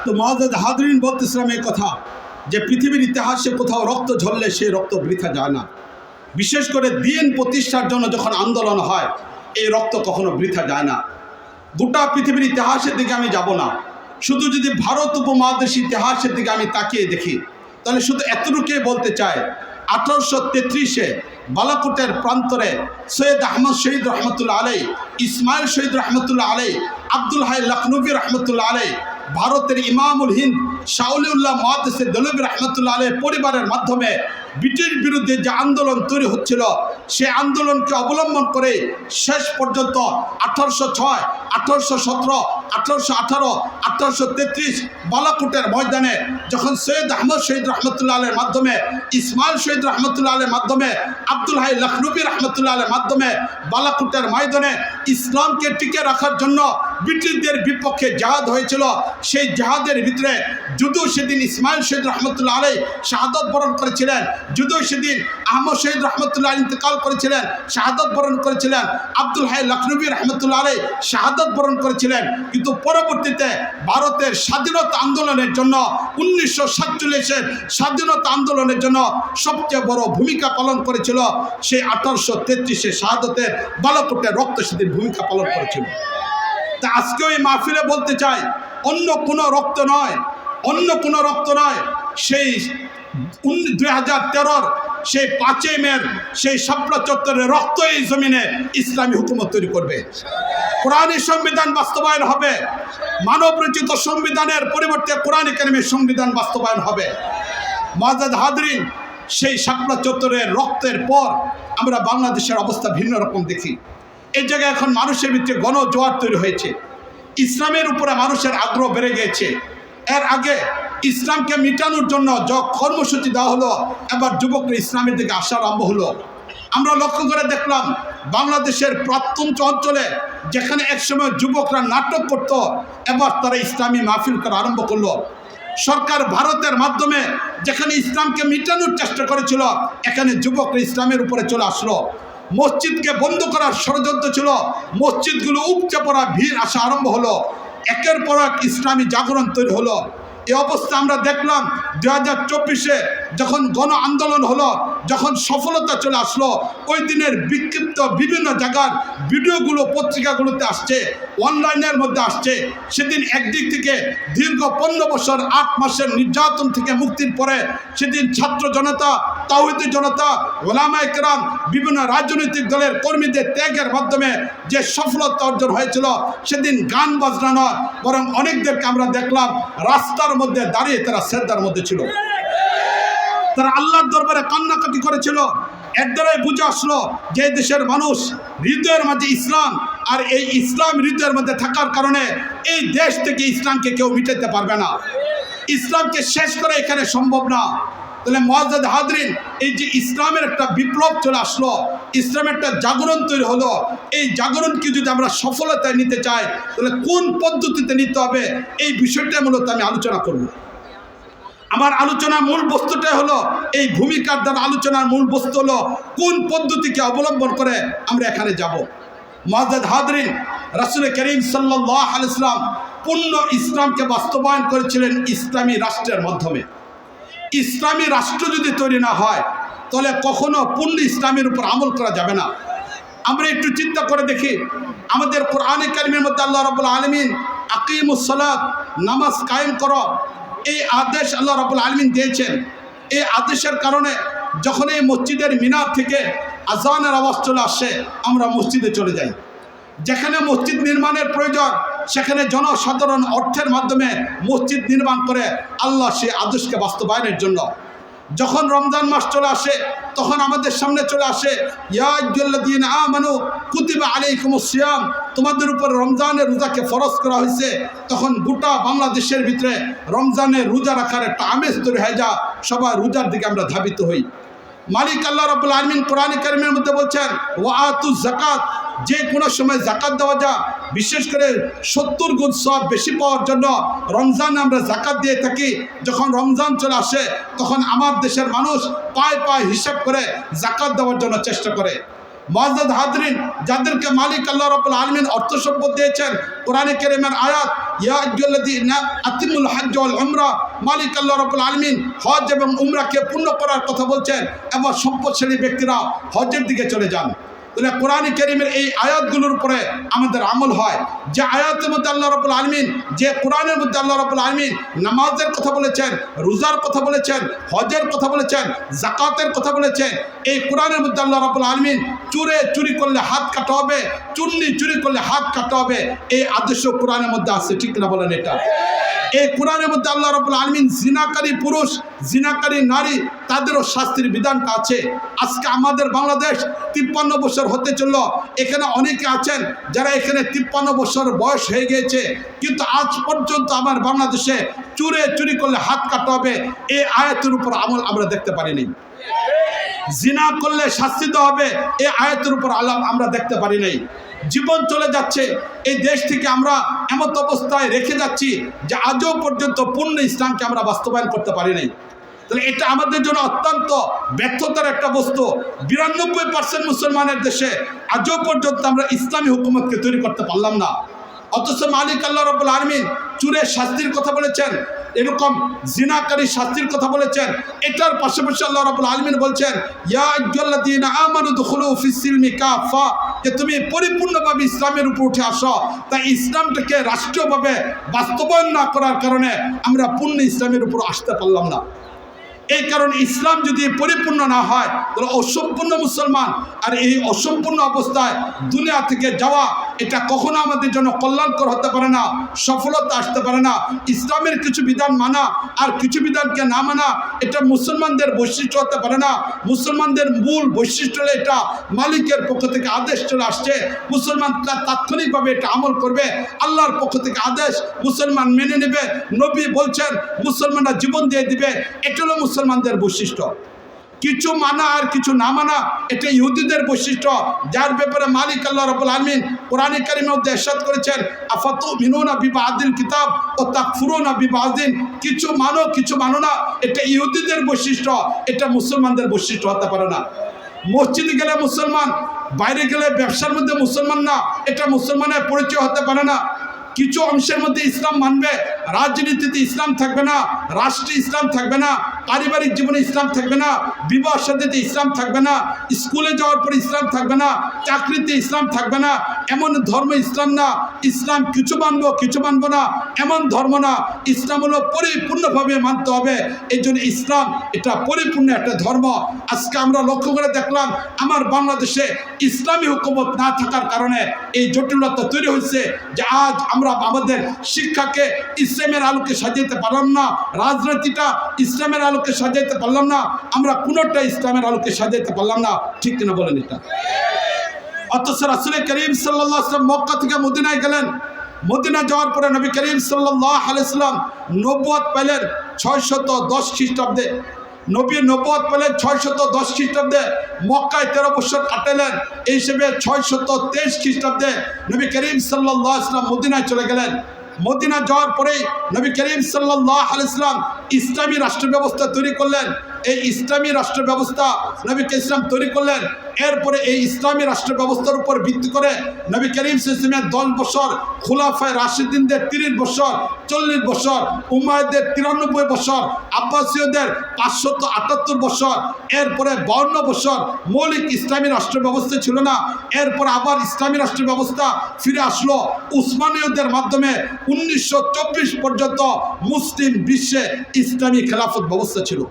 তো মুআজ্জাজ হাজরিন বলতেছিলাম এই কথা যে পৃথিবীর ইতিহাসে কোথাও রক্ত ঝরলে সেই রক্ত বৃথা যায় না। বিশেষ করে দ্বীন প্রতিষ্ঠার জন্য যখন আন্দোলন হয়, এই রক্ত কখনো বৃথা যায় না। গোটা পৃথিবীর ইতিহাসের দিকে আমি যাব না, শুধু যদি ভারত উপমহাদেশ ইতিহাসের দিকে আমি তাকিয়ে দেখি, তাহলে শুধু এতটুকুই বলতে চাই, 1833-এ বালাকোটের প্রান্তরে সৈয়দ আহমদ শহীদ রহমতুল্লাহ আলাইহি, ইসমাইল শহীদ রহমতুল্লাহ আলাইহি, আব্দুল হাই লখনবী রহমতুল্লাহ আলাইহি, ভারতের ইমামুল হিন্দ শাউলিউল্লাহ মুহাদ্দিস দেহলভী রহমতুল্লাহ আলাইহি পরিবারের মাধ্যমে ব্রিটিশ বিরুদ্ধে যে আন্দোলন তৈরি হচ্ছিল, সেই আন্দোলনকে অবলম্বন করে শেষ পর্যন্ত 1806, 1817, 1818, 1833 বালাকোটের ময়দানে যখন সৈয়দ আহমদ শহীদ রহমতুল্লাহ আলাইহির মাধ্যমে, ইসমাইল শহীদ রহমতুল্লাহ আলাইহির মাধ্যমে, আব্দুল হাই লখনবী রহমতুল্লাহ আলাইহির মাধ্যমে বালাকোটের ময়দানে ইসলামকে টিকে রাখার জন্য ব্রিটিশদের বিপক্ষে জাহাদ হয়েছিল, সেই জাহাদের ভিতরে যদিও সেদিন ইসমাইল শহীদ রহমতুল্লাহ আলাইহি শাহাদত বরণ করেছিলেন, যদিও সেদিন আহমদ শহীদ রহমতুল্লাহ ইন্তেকাল করেছিলেন, শাহাদত বরণ করেছিলেন, আব্দুল হাই লখনবী রহমতুল্লাহ আলাইহি শাহাদত বরণ করেছিলেন, কিন্তু পরবর্তীতে ভারতের স্বাধীনতা আন্দোলনের জন্য 1947-এর স্বাধীনতা আন্দোলনের জন্য সবচেয়ে বড় ভূমিকা পালন করেছিল সেই 1833-এ শাহাদতের বালাকোটের রক্ত সেদিন ভূমিকা পালন করেছিল। তা আজকে ওই মাহফিলে বলতে চাই, অন্য কোনো রক্ত নয়, অন্য কোনো রক্ত নয়, সেই 2013-র সেই 5 মের সেই শাপলা চত্বরের রক্ত এই জমিনে ইসলামী হুকুমত তৈরি করবে। কোরআনী সংবিধান বাস্তবায়ন হবে, মানব রচিত সংবিধানের পরিবর্তে কোরআনী কারিমের সংবিধান বাস্তবায়ন হবে। মুআজ্জাজ হাজরিন, সেই শাপলা চত্বরের রক্তের পর আমরা বাংলাদেশের অবস্থা ভিন্ন রকম দেখি। এই জায়গায় এখন মানুষের ভিতরে গণজোয়ার তৈরি হয়েছে, ইসলামের উপরে মানুষের আগ্রহ বেড়ে গিয়েছে। এর আগে ইসলামকে মিটানোর জন্য যে কর্মসূচি দেওয়া হলো, এবার যুবকরা ইসলামের দিকে আসা আরম্ভ হলো। আমরা লক্ষ্য করে দেখলাম বাংলাদেশের প্রত্যন্ত অঞ্চলে যেখানে একসময় যুবকরা নাটক করত, এবার তারা ইসলামী মাহফিল করা আরম্ভ করলো। সরকার ভারতের মাধ্যমে যেখানে ইসলামকে মিটানোর চেষ্টা করেছিল, এখানে যুবকরা ইসলামের উপরে চলে আসলো। মসজিদকে বন্ধ করার ষড়যন্ত্র ছিল। মসজিদগুলো উপচে পড়া, ভিড় আসা আরম্ভ হলো। একের পর এক ইসলামী জাগরণ তৈরি হলো। এই অবস্থা আমরা দেখলাম 2024-এ যখন গণ আন্দোলন হলো, যখন সফলতা চলে আসলো, ওই দিনের বিক্ষিপ্ত বিভিন্ন জায়গার ভিডিওগুলো পত্রিকাগুলোতে আসছে, অনলাইনের মধ্যে আসছে। সেদিন একদিক থেকে দীর্ঘ 15 বছর 8 মাসের নির্যাতন থেকে মুক্তির পরে সেদিন ছাত্র জনতা, তাওহীদি জনতা, ওলামায়ে কেরাম, বিভিন্ন রাজনৈতিক দলের কর্মীদের ত্যাগের মাধ্যমে যে সফলতা অর্জন হয়েছিল, সেদিন গান বাজনা নয়, বরং অনেকদেরকে আমরা দেখলাম রাস্তার মধ্যে দাঁড়িয়ে তারা সেজদার মধ্যে ছিল, তারা আল্লাহর দরবারে কান্নাকাটি করেছিল। এর দ্বারাই বুঝে আসলো যে দেশের মানুষ হৃদয়ের মাঝে ইসলাম, আর এই ইসলাম হৃদয়ের মধ্যে থাকার কারণে এই দেশ থেকে ইসলামকে কেউ মিটাতে পারবে না। ইসলামকে শেষ করে এখানে সম্ভব না। তাহলে মুআজ্জাজ হাজরিন, এই যে ইসলামের একটা বিপ্লব চলে আসলো, ইসলামের একটা জাগরণ তৈরি হলো, এই জাগরণকে যদি আমরা সফলতায় নিতে চাই তাহলে কোন পদ্ধতিতে নিতে হবে, এই বিষয়টা মূলত আমি আলোচনা করব। আমার আলোচনার মূল বস্তুটাই হলো, এই ভূমিকার দ্বারা আলোচনার মূল বস্তু হলো কোন পদ্ধতিকে অবলম্বন করে আমরা এখানে যাব। মুআজ্জাজ হাজরিন, রাসূল করিম সাল্লাল্লাহু আলাইহি ওয়াসাল্লাম পূর্ণ ইসলামকে বাস্তবায়ন করেছিলেন ইসলামী রাষ্ট্রের মাধ্যমে। ইসলামী রাষ্ট্র যদি তৈরি না হয় তাহলে কখনো পূর্ণ ইসলামের উপর আমল করা যাবে না। আমরা একটু চিন্তা করে দেখি, আমাদের কোরআনে কারিমের মধ্যে আল্লাহ রাব্বুল আলামিন আকিমুস সালাত, নামাজ কায়েম করো, এই আদেশ আল্লাহ রাব্বুল আলামিন দিয়েছেন। এই আদেশের কারণে যখন এই মসজিদের মিনার থেকে আজানের আওয়াজ চলে আসে, আমরা মসজিদে চলে যাই। যেখানে মসজিদ নির্মাণের প্রয়োজন সেখানে জনসাধারণ অর্থের মাধ্যমে মসজিদ নির্মাণ করে আল্লাহ সেই আদেশকে বাস্তবায়নের জন্য। যখন রমজান মাস চলে আসে তখন আমাদের সামনে চলে আসে ইয়া আইয়ুহাল্লাযীনা আমানু কুতিবা আলাইকুমুস সিয়াম, তোমাদের উপর রমজানের রোজাকে ফরজ করা হয়েছে। তখন গোটা বাংলাদেশের ভিতরে রমজানের রোজা রাখার একটা আমেজ তৈরি হয়ে যায়, সবাই রোজার দিকে আমরা ধাবিত হই। মালিক আল্লাহ রাব্বুল আলামিন কোরআনে কারিমের মধ্যে বলছেন ওয়া আতুজ যাকাত, যে কোনো সময় জাকাত দেওয়া যায়, বিশেষ করে 70 গুণ সওয়াব বেশি পাওয়ার জন্য রমজানে আমরা জাকাত দিয়ে থাকি। যখন রমজান চলে আসে তখন আমার দেশের মানুষ পায় পায় হিসাব করে জাকাত দেওয়ার জন্য চেষ্টা করে। মুআজ্জাজ হাজরিন, যাদেরকে মালিক আল্লাহ রাব্বুল আলামিন অর্থ সম্পদ দিয়েছেন, কোরআনে কারিমের আয়াত ইয়া আইয়ুহাল্লাযীনা আতিমুল হজ্জ ওয়াল উমরা, মালিক আল্লাহ রাব্বুল আলামিন হজ এবং উমরাকে পূর্ণ করার কথা বলছেন এবং সম্পদশালী ব্যক্তিরা হজের দিকে চলে যান। তাহলে কোরআনে কারিমের এই আয়াতগুলোর উপরে আমাদের আমল হয়। যে আয়াতের মধ্যে আল্লাহ রাব্বুল আলামিন, যে কোরআনের মধ্যে আল্লাহ রাব্বুল আলামিন নামাজের কথা বলেছেন, রোজার কথা বলেছেন, হজের কথা বলেছেন, যাকাতের কথা বলেছেন, এই কোরআনের মধ্যে আল্লাহ রাব্বুল আলামিন চুরি করলে হাত কাটা হবে, চুন্নি চুরি করলে হাত কাটা হবে, এই আদেশ কোরআনের মধ্যে আছে, ঠিক না বলেন? এটা এই কোরআনের মধ্যে আল্লাহ রাব্বুল আলামিন জিনাকারী পুরুষ, জিনাকারী নারী, তাদেরও শাস্তির বিধানটা আছে। আজকে আমাদের বাংলাদেশ 53 বছর হতে চলল, এখানে অনেকে আছেন যারা এখানে 53 বছর বয়স হয়ে গিয়েছে, কিন্তু আজ পর্যন্ত আমার বাংলাদেশে চুরি করলে হাত কাটা হবে এই আয়াতের উপর আমল আমরা দেখতে পারিনি। জিনা করলে শাস্তি দেওয়া হবে এই আয়াতের উপর আলাপ আমরা দেখতে পারি নাই। জীবন চলে যাচ্ছে, এই দেশ থেকে আমরা এমন অবস্থায় রেখে যাচ্ছি যে আজও পর্যন্ত পূর্ণ ইসলামকে আমরা বাস্তবায়ন করতে পারি নাই। তাহলে এটা আমাদের জন্য অত্যন্ত ব্যর্থতার একটা বস্তু। 92% মুসলমানের দেশে আজও পর্যন্ত আমরা ইসলামী হুকুমতকে তৈরি করতে পারলাম না। অথচ মালিক আল্লাহ রাব্বুল আলামিন চুরের শাস্তির কথা বলেছেন, এরকম জিনাকারী শাস্তির কথা বলেছেন। এটার পাশাপাশি আল্লাহ রাব্বুল আলামিন বলছেন ইয়া আইয়ুহাল্লাযীনা আমানু দুখুলু ফিস-সিলমি কাফা, যে তুমি পরিপূর্ণভাবে ইসলামের উপর উঠে আসো। তাই ইসলামটাকে রাষ্ট্রীয়ভাবে বাস্তবায়ন না করার কারণে আমরা পূর্ণ ইসলামের উপর আসতে পারলাম না। এই কারণে ইসলাম যদি পরিপূর্ণ না হয় তাহলে অসম্পূর্ণ মুসলমান, আর এই অসম্পূর্ণ অবস্থায় দুনিয়া থেকে যাওয়া এটা কখনো আমাদের জন্য কল্যাণকর হতে পারে না, সফলতা আসতে পারে না। ইসলামের কিছু বিধান মানা আর কিছু বিধানকে না মানা এটা মুসলমানদের বৈশিষ্ট্য হতে পারে না। মুসলমানদের মূল বৈশিষ্ট্য হলে এটা মালিকের পক্ষ থেকে আদেশ চলে আসছে, মুসলমান তাৎক্ষণিকভাবে এটা আমল করবে। আল্লাহর পক্ষ থেকে আদেশ মুসলমান মেনে নেবে, নবী বলছেন মুসলমানরা জীবন দিয়ে দিবে, এটা হলো মুসলমানদের বৈশিষ্ট্য। কিছু মানা আর কিছু না মানা এটা ইহুদিদের বৈশিষ্ট্য, যার ব্যাপারে মালিক আল্লাহ রাব্বুল আলামিন কোরআনে কারিমের মধ্যে ইরশাদ করেছেন আফাতুমিনুনা বিবাদিল কিতাব ও তাকফুরুনা বিবাদিন, কিছু মানো কিছু মানো না, এটা ইহুদিদের বৈশিষ্ট্য, এটা মুসলমানদের বৈশিষ্ট্য হতে পারে না। মসজিদে গেলে মুসলমান, বাইরে গেলে ব্যবসার মধ্যে মুসলমান না, এটা মুসলমানের পরিচয় হতে পারে না। কিছু অংশের মধ্যে ইসলাম মানবে, রাজনীতিতে ইসলাম থাকবে না, রাষ্ট্রে ইসলাম থাকবে না, পারিবারিক জীবনে ইসলাম থাকবে না, বিবাহ শাদীতে ইসলাম থাকবে না, স্কুলে যাওয়ার পর ইসলাম থাকবে না, চাকরিতে ইসলাম থাকবে না। এমন ধর্ম ইসলাম না। ইসলাম কিছু মানবো কিছু মানবো না, এমন ধর্ম না। ইসলাম হলো পরিপূর্ণভাবে মানতে হবে। এই জন্য ইসলাম এটা পরিপূর্ণ একটা ধর্ম। আজকে আমরা লক্ষ্য করে দেখলাম আমার বাংলাদেশে ইসলামী হুকুমত না থাকার কারণে এই জটিলতা তৈরি হয়েছে যে আজ আমরা আমাদের শিক্ষাকে ইসলামের আলোকে সাজাইতে পারলাম না, রাজনীতিটা ইসলামের আলোকে সাজাইতে পারলাম না, আমরা কোনোটা ইসলামের আলোকে সাজাইতে পারলাম না। ঠিক কিনা বলেন এটা? অথচ রাসূল করিম সাল্লাল্লাহু আলাইহি ওয়াসাল্লাম মক্কা থেকে মদিনায় গেলেন। মদিনা যাওয়ার পরে নবী করিম সাল্লাল্লাহু আলাইহি ওয়াসাল্লাম নবুয়ত পেলেন 610 খ্রিস্টাব্দে। নবী নবুয়ত পেলেন 610 খ্রিস্টাব্দে। মক্কায় 13 বছর কাটালেন। এই হিসেবে 623 খ্রিস্টাব্দে নবী করিম সাল্লাল্লাহু আলাইহি ওয়াসাল্লাম মদিনায় চলে গেলেন। মদিনা যাওয়ার পরেই নবী করিম সাল্লাল্লাহু আলাইহি ওয়াসাল্লাম ইসলামী রাষ্ট্র ব্যবস্থা তৈরি করলেন। এই ইসলামী রাষ্ট্র ব্যবস্থা নবী ইসলাম তৈরি করলেন। এরপরে এই ইসলামী রাষ্ট্র ব্যবস্থার উপর ভিত্তি করে নবী করিম সাল্লাল্লাহু আলাইহি ওয়াসাল্লামের 10 বছর, খুলাফায়ে রাশিদিনদের 30 বছর, 40 বছর, উমাইয়াদের 93 বছর, আব্বাসীয়দের 578 বছর, এরপরে 52 বছর মৌলিক ইসলামী রাষ্ট্র ব্যবস্থা ছিল না। এরপর আবার ইসলামী রাষ্ট্র ব্যবস্থা ফিরে আসলো উসমানীয়দের মাধ্যমে। 1924 পর্যন্ত মুসলিম বিশ্বে ইসলামী খেলাফত ব্যবস্থা ছিল।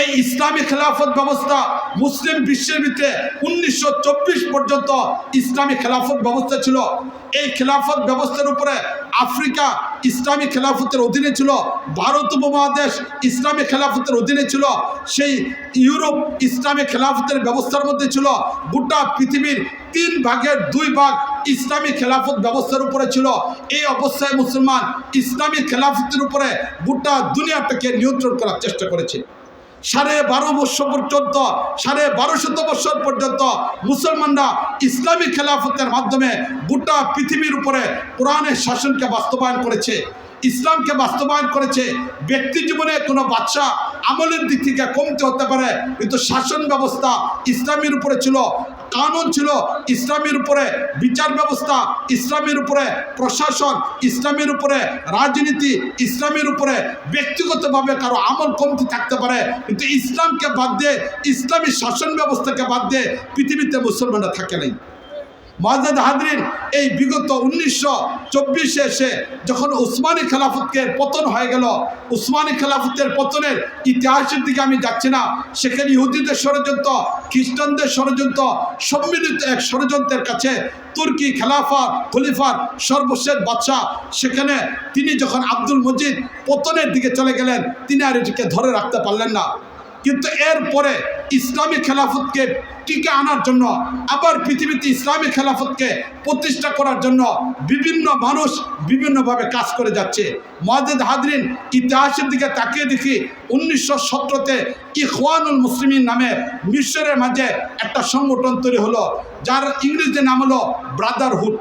এই ইসলামী খেলাফত ব্যবস্থা মুসলিম বিশ্বের ভিতরে 1924 পর্যন্ত ইসলামী খেলাফত ব্যবস্থা ছিল। এই খেলাফত ব্যবস্থার উপরে আফ্রিকা ইসলামী খেলাফতের অধীনে ছিল, ভারত উপমহাদেশ ইসলামী খেলাফতের অধীনে ছিল, সেই ইউরোপ ইসলামী খেলাফতের ব্যবস্থার মধ্যে ছিল। গোটা পৃথিবীর 3 ভাগের 2 ভাগ ইসলামী খেলাফত ব্যবস্থার উপরে ছিল। এই অবস্থায় মুসলমান ইসলামী খেলাফতের উপরে গোটা দুনিয়াটাকে নিয়ন্ত্রণ করার চেষ্টা করেছে। 12.5 বছর পর্যন্ত 1250 বছর পর্যন্ত মুসলমানরা ইসলামী খেলাফতের মাধ্যমে গোটা পৃথিবীর উপরে কোরআনের শাসনকে বাস্তবায়ন করেছে, ইসলামকে বাস্তবায়ন করেছে। ব্যক্তি জীবনে কোনো বাদশা আমলের দিক থেকে কমতে হতে পারে, কিন্তু শাসন ব্যবস্থা ইসলামের উপরে ছিল, কানুন ছিল ইসলামের উপরে, বিচার ব্যবস্থা ইসলামের উপরে, প্রশাসন ইসলামের উপরে, রাজনীতি ইসলামের উপরে। ব্যক্তিগতভাবে কারো আমল কমতি থাকতে পারে, কিন্তু ইসলামকে বাদ দিয়ে, ইসলামী শাসন ব্যবস্থাকে বাদ দিয়ে পৃথিবীতে মুসলমানরা থাকে নাই। মুআজ্জাজ হাজরিন, এই বিগত 1924 এসে যখন উসমানী খেলাফতকে পতন হয়ে গেল, উসমানী খেলাফতের পতনের ইতিহাসের দিকে আমি যাচ্ছি না। সেখানে ইহুদিদের ষড়যন্ত্র, খ্রিস্টানদের ষড়যন্ত্র, সম্মিলিত এক ষড়যন্ত্রের কাছে তুর্কি খলিফার সর্বশেষ বাদশাহ, সেখানে তিনি যখন আব্দুল মজিদ পতনের দিকে চলে গেলেন, তিনি আর এটিকে ধরে রাখতে পারলেন না। কিন্তু এরপরে ইসলামী খেলাফতকে টিকে আনার জন্য, আবার পৃথিবীতে ইসলামী খেলাফতকে প্রতিষ্ঠা করার জন্য বিভিন্ন মানুষ বিভিন্নভাবে কাজ করে যাচ্ছে। মুআজ্জাজ হাজরিন, ইতিহাসের দিকে তাকিয়ে দেখি 1917-তে ইখওয়ানুল মুসলিমিন নামে মিশরের মাঝে একটা সংগঠন তৈরি হলো, যার ইংরেজি নাম হলো ব্রাদারহুড।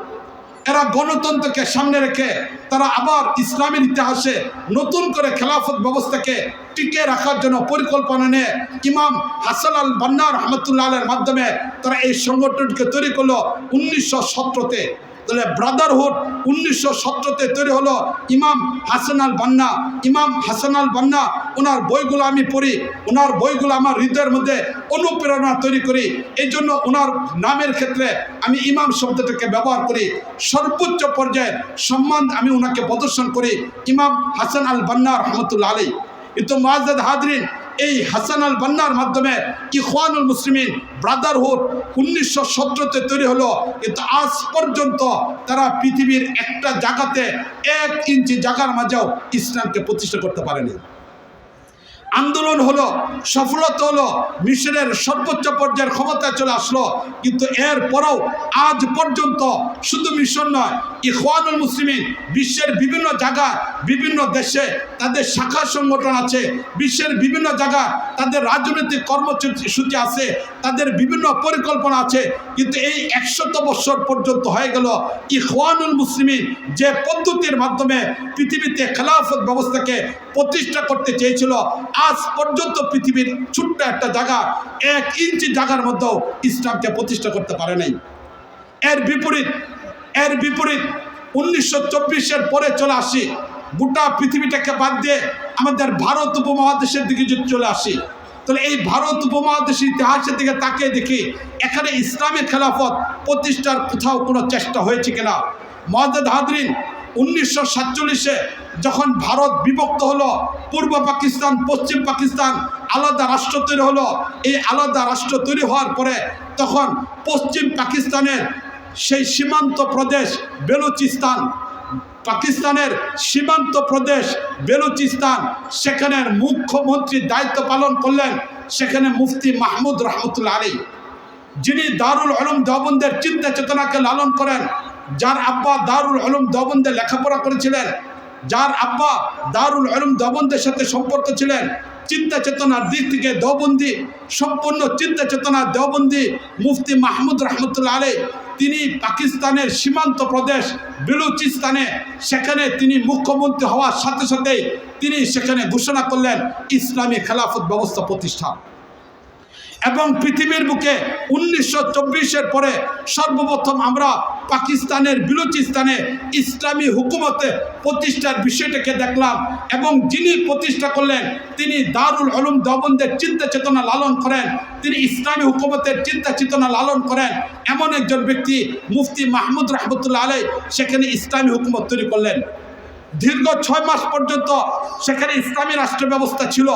এরা গণতন্ত্রকে সামনে রেখে তারা আবার ইসলামের ইতিহাসে নতুন করে খেলাফত ব্যবস্থাকে টিকে রাখার জন্য পরিকল্পনা নিয়ে ইমাম হাসান আল বান্না রহমতুল্লাহ আলাইহির মাধ্যমে তারা এই সংগঠনকে তৈরি করলো 1917-তে। তাহলে ব্রাদারহুড 1917-তে তৈরি হলো। ইমাম হাসান আল বান্না ওনার বইগুলো আমি পড়ি, ওনার বইগুলো আমার হৃদয়ের মধ্যে অনুপ্রেরণা তৈরি করি। এই জন্য ওনার নামের ক্ষেত্রে আমি ইমাম শব্দটাকে ব্যবহার করি। সর্বোচ্চ পর্যায়ের সম্মান আমি ওনাকে প্রদর্শন করি, ইমাম হাসান আল বান্না রহমতুল্লাহ আলাইহি। কিন্তু মুআজ্জাজ হাজরিন, এই হাসান আল বান্নার মাধ্যমে ইখওয়ানুল মুসলিমিন ব্রাদারহুড 1917-তে তৈরি হলো, কিন্তু আজ পর্যন্ত তারা পৃথিবীর একটা জায়গাতে 1 ইঞ্চি জায়গার মাঝেও ইসলামকে প্রতিষ্ঠা করতে পারেনি। আন্দোলন হলো, সফলতা হলো, মিশরের সর্বোচ্চ পর্যায়ের ক্ষমতায় চলে আসলো, কিন্তু এরপরেও আজ পর্যন্ত শুধু মিশর নয়, ইখওয়ানুল মুসলিমিন বিশ্বের বিভিন্ন জায়গায়, বিভিন্ন দেশে তাদের শাখা সংগঠন আছে, বিশ্বের বিভিন্ন জায়গায় তাদের রাজনৈতিক কর্মসূচি আছে, তাদের বিভিন্ন পরিকল্পনা আছে। কিন্তু এই 100 বছর পর্যন্ত হয়ে গেল, ইখওয়ানুল মুসলিমিন যে পদ্ধতির মাধ্যমে পৃথিবীতে খেলাফত ব্যবস্থাকে প্রতিষ্ঠা করতে চেয়েছিল, আজ পর্যন্ত পৃথিবীর ছোট্ট একটা জায়গা 1 ইঞ্চি জায়গার মধ্যেও ইসলামকে প্রতিষ্ঠা করতে পারে নাই। এর বিপরীত 1924-এর পরে চলে আসি, গোটা পৃথিবীটাকে বাদ দিয়ে আমাদের ভারত উপমহাদেশের দিকে যদি চলে আসি, তাহলে এই ভারত উপমহাদেশের ইতিহাসের দিকে তাকিয়ে দেখি এখানে ইসলামী খেলাফত প্রতিষ্ঠার কোথাও কোনো চেষ্টা হয়েছে কিনা। মুআজ্জাজ হাজরিন, 1947-এ যখন ভারত বিভক্ত হলো, পূর্ব পাকিস্তান পশ্চিম পাকিস্তান আলাদা রাষ্ট্র তৈরি হলো, এই আলাদা রাষ্ট্র তৈরি হওয়ার পরে তখন পশ্চিম পাকিস্তানের সেই সীমান্ত প্রদেশ বেলুচিস্তান, পাকিস্তানের সীমান্ত প্রদেশ বেলুচিস্তান, সেখানের মুখ্যমন্ত্রীর দায়িত্ব পালন করলেন সেখানে মুফতি মাহমুদ রহমতুল্লাহ আলী, যিনি দারুল উলুম দেওবন্দের চিন্তা চেতনাকে লালন করেন, যার আব্বা দারুল উলুম দেওবন্দে লেখাপড়া করেছিলেন, যার আব্বা দারুল উলুম দেওবন্দের সাথে সম্পর্ক ছিলেন, চিন্তা চেতনার দিক থেকে দেওবন্দি, সম্পূর্ণ চিন্তা চেতনা দেওবন্দি মুফতি মাহমুদ রহমতুল্লাহ আলী, তিনি পাকিস্তানের সীমান্ত প্রদেশ বেলুচিস্তানে সেখানে তিনি মুখ্যমন্ত্রী হওয়ার সাথে সাথেই তিনি সেখানে ঘোষণা করলেন ইসলামী খেলাফত ব্যবস্থা প্রতিষ্ঠা। এবং পৃথিবীর বুকে 1924-এর পরে সর্বপ্রথম আমরা পাকিস্তানের বেলুচিস্তানে ইসলামী হুকুমতে প্রতিষ্ঠার বিষয়টাকে দেখলাম। এবং যিনি প্রতিষ্ঠা করলেন তিনি দারুল উলুম দেওবন্দের চিন্তা চেতনা লালন করেন, তিনি ইসলামী হুকুমতের চিন্তা চেতনা লালন করেন, এমন একজন ব্যক্তি মুফতি মাহমুদ রহমতুল্লাহ আলাই সেখানে ইসলামী হুকুমত তৈরি করলেন। দীর্ঘ 6 মাস পর্যন্ত সেখানে ইসলামী রাষ্ট্র ব্যবস্থা ছিল।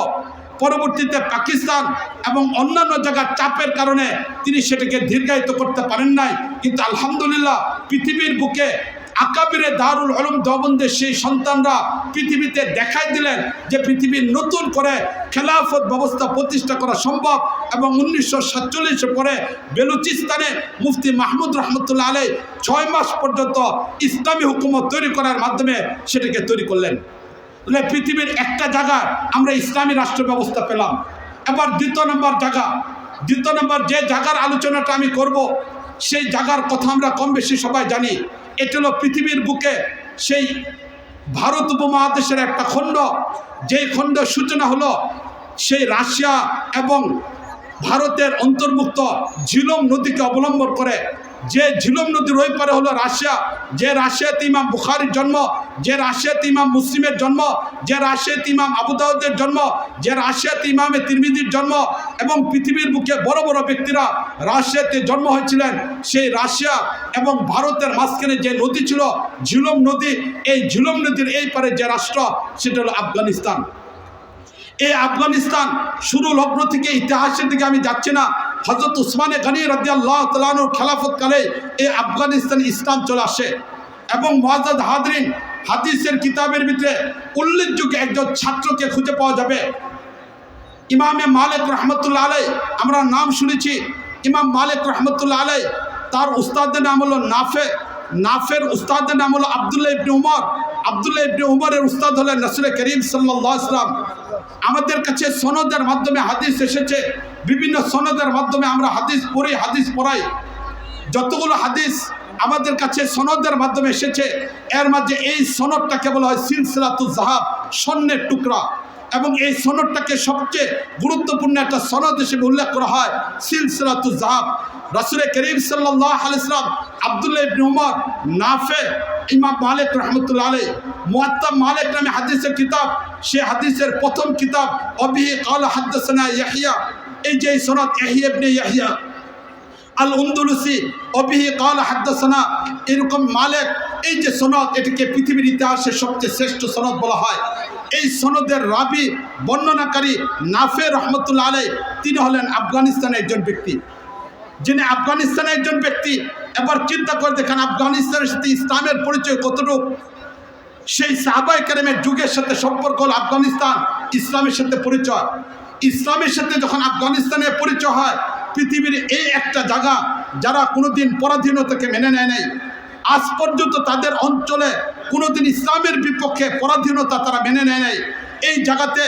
পরবর্তীতে পাকিস্তান এবং অন্যান্য জায়গার চাপের কারণে তিনি সেটাকে দীর্ঘায়িত করতে পারেন নাই। কিন্তু আলহামদুলিল্লাহ পৃথিবীর বুকে আকাবিরে দারুল উলুম দেওবন্দের সেই সন্তানরা পৃথিবীতে দেখাই দিলেন যে পৃথিবীর নতুন করে খেলাফত ব্যবস্থা প্রতিষ্ঠা করা সম্ভব। এবং 1947-এর পরে বেলুচিস্তানে মুফতি মাহমুদ রহমতুল্লাহ আলাই 6 মাস পর্যন্ত ইসলামী হুকুমত তৈরি করার মাধ্যমে সেটাকে তৈরি করলেন। পৃথিবীর একটা জায়গা আমরা ইসলামী রাষ্ট্র ব্যবস্থা পেলাম। এবার দ্বিতীয় নম্বর যে জায়গার আলোচনাটা আমি করব, সেই জায়গার কথা আমরা কম বেশি সবাই জানি। এটা হলো পৃথিবীর বুকে সেই ভারত উপমহাদেশের একটা খণ্ড, যেই খণ্ডের সূচনা হলো সেই রাশিয়া এবং ভারতের অন্তর্ভুক্ত ঝিলম নদীকে অবলম্বন করে। যে ঝিলম নদীর ওই পারে হলো রাশিয়া, যে রাশিয়াতে ইমাম বুখারীর জন্ম, যে রাশিয়াতে ইমাম মুসলিমের জন্ম, যে রাশিয়াতে ইমাম আবু দাউদের জন্ম, যে রাশিয়াতে ইমামে তিরমিজির জন্ম, এবং পৃথিবীর বুকে বড় বড় ব্যক্তিরা রাশিয়াতে জন্ম হয়েছিলেন। সেই রাশিয়া এবং ভারতের মাঝখানে যে নদী ছিল ঝিলম নদী, এই ঝিলম নদীর এই পারে যে রাষ্ট্র সেটা হলো আফগানিস্তান। এই আফগানিস্তান শুরু লগ্ন থেকে ইতিহাসের দিকে আমি যাচ্ছি না, হযরত উসমানে গনি রাদিয়াল্লাহু তাআলা আনহুর খেলাফতকালে এই আফগানিস্তানে ইসলাম চলে আসে। এবং মুআজ্জাজ হাজরিন, হাদিসের কিতাবের ভিতরে উল্লেখযোগ্য একজন ছাত্রকে খুঁজে পাওয়া যাবে, ইমামে মালিক রহমতুল্লাহ আলাই। আমরা নাম শুনেছি ইমাম মালিক রহমতুল্লাহ আলাই, তার উস্তাদের নাম হলো নাফের উস্তাদের নাম হলো আবদুল্লাহ ইবনে উমর, আবদুল্লাহ ইবনে উমরের উস্তাদ হলেন রাসূল করিম সাল্লাল্লাহু আলাইহি ওয়াসাল্লাম। আমাদের কাছে সনদের মাধ্যমে হাদিস এসেছে, বিভিন্ন সনদের মাধ্যমে আমরা হাদিস পড়ি, হাদিস পড়াই। যতগুলো হাদিস আমাদের কাছে সনদের মাধ্যমে এসেছে, এর মাঝে এই সনদটাকে বলা হয় সিলসিলাতুজ যাহাব, স্বর্ণের টুকরা। এবং এই সনদটাকে সবচেয়ে গুরুত্বপূর্ণ একটা সনদ হিসেবে উল্লেখ করা হয় সিলসিলাতুজ যাহাব। রাসূল করিম সাল্লাল্লাহু আলাইহি ওয়াসাল্লাম, আবদুল্লাহ ইবনে উমর, নাফে, ইমাম মালিক রহমতুল্লাহ আলাইহি, মুয়াত্তা মালিক নামে হাদিসের কিতাব, সে হাদিসের প্রথম কিতাব অবিহি ক্বালা হাদাসানা ইয়াহইয়া। এই যে সনদ ইয়াহইয়া ইবনে ইয়াহইয়া আল আনদালুসি অবিহি ক্বালা হাদাসানা, এরকম মালিক, এই যে সনদ, এটাকে পৃথিবীর ইতিহাসের সবচেয়ে শ্রেষ্ঠ সনদ বলা হয়। এই সনদের রাবি বর্ণনাকারী নাফে রহমতুল্লাহ আলাইহি, তিনি হলেন আফগানিস্তানের একজন ব্যক্তি, যিনি আফগানিস্তানের একজন ব্যক্তি। এবার চিন্তা করে দেখেন আফগানিস্তানের সাথে ইসলামের পরিচয় কতটুকু। সেই সাহাবায়ে কেরামের যুগের সাথে সম্পর্ক হল আফগানিস্তান, ইসলামের সাথে পরিচয়। ইসলামের সাথে যখন আফগানিস্তানের পরিচয় হয়, পৃথিবীর এই একটা জায়গা যারা কোনোদিন পরাধীনতাকে মেনে নেয় নাই, আজ পর্যন্ত তাদের অঞ্চলে কোনোদিন ইসলামের বিপক্ষে পরাধীনতা তারা মেনে নেয় নাই। এই জায়গাতে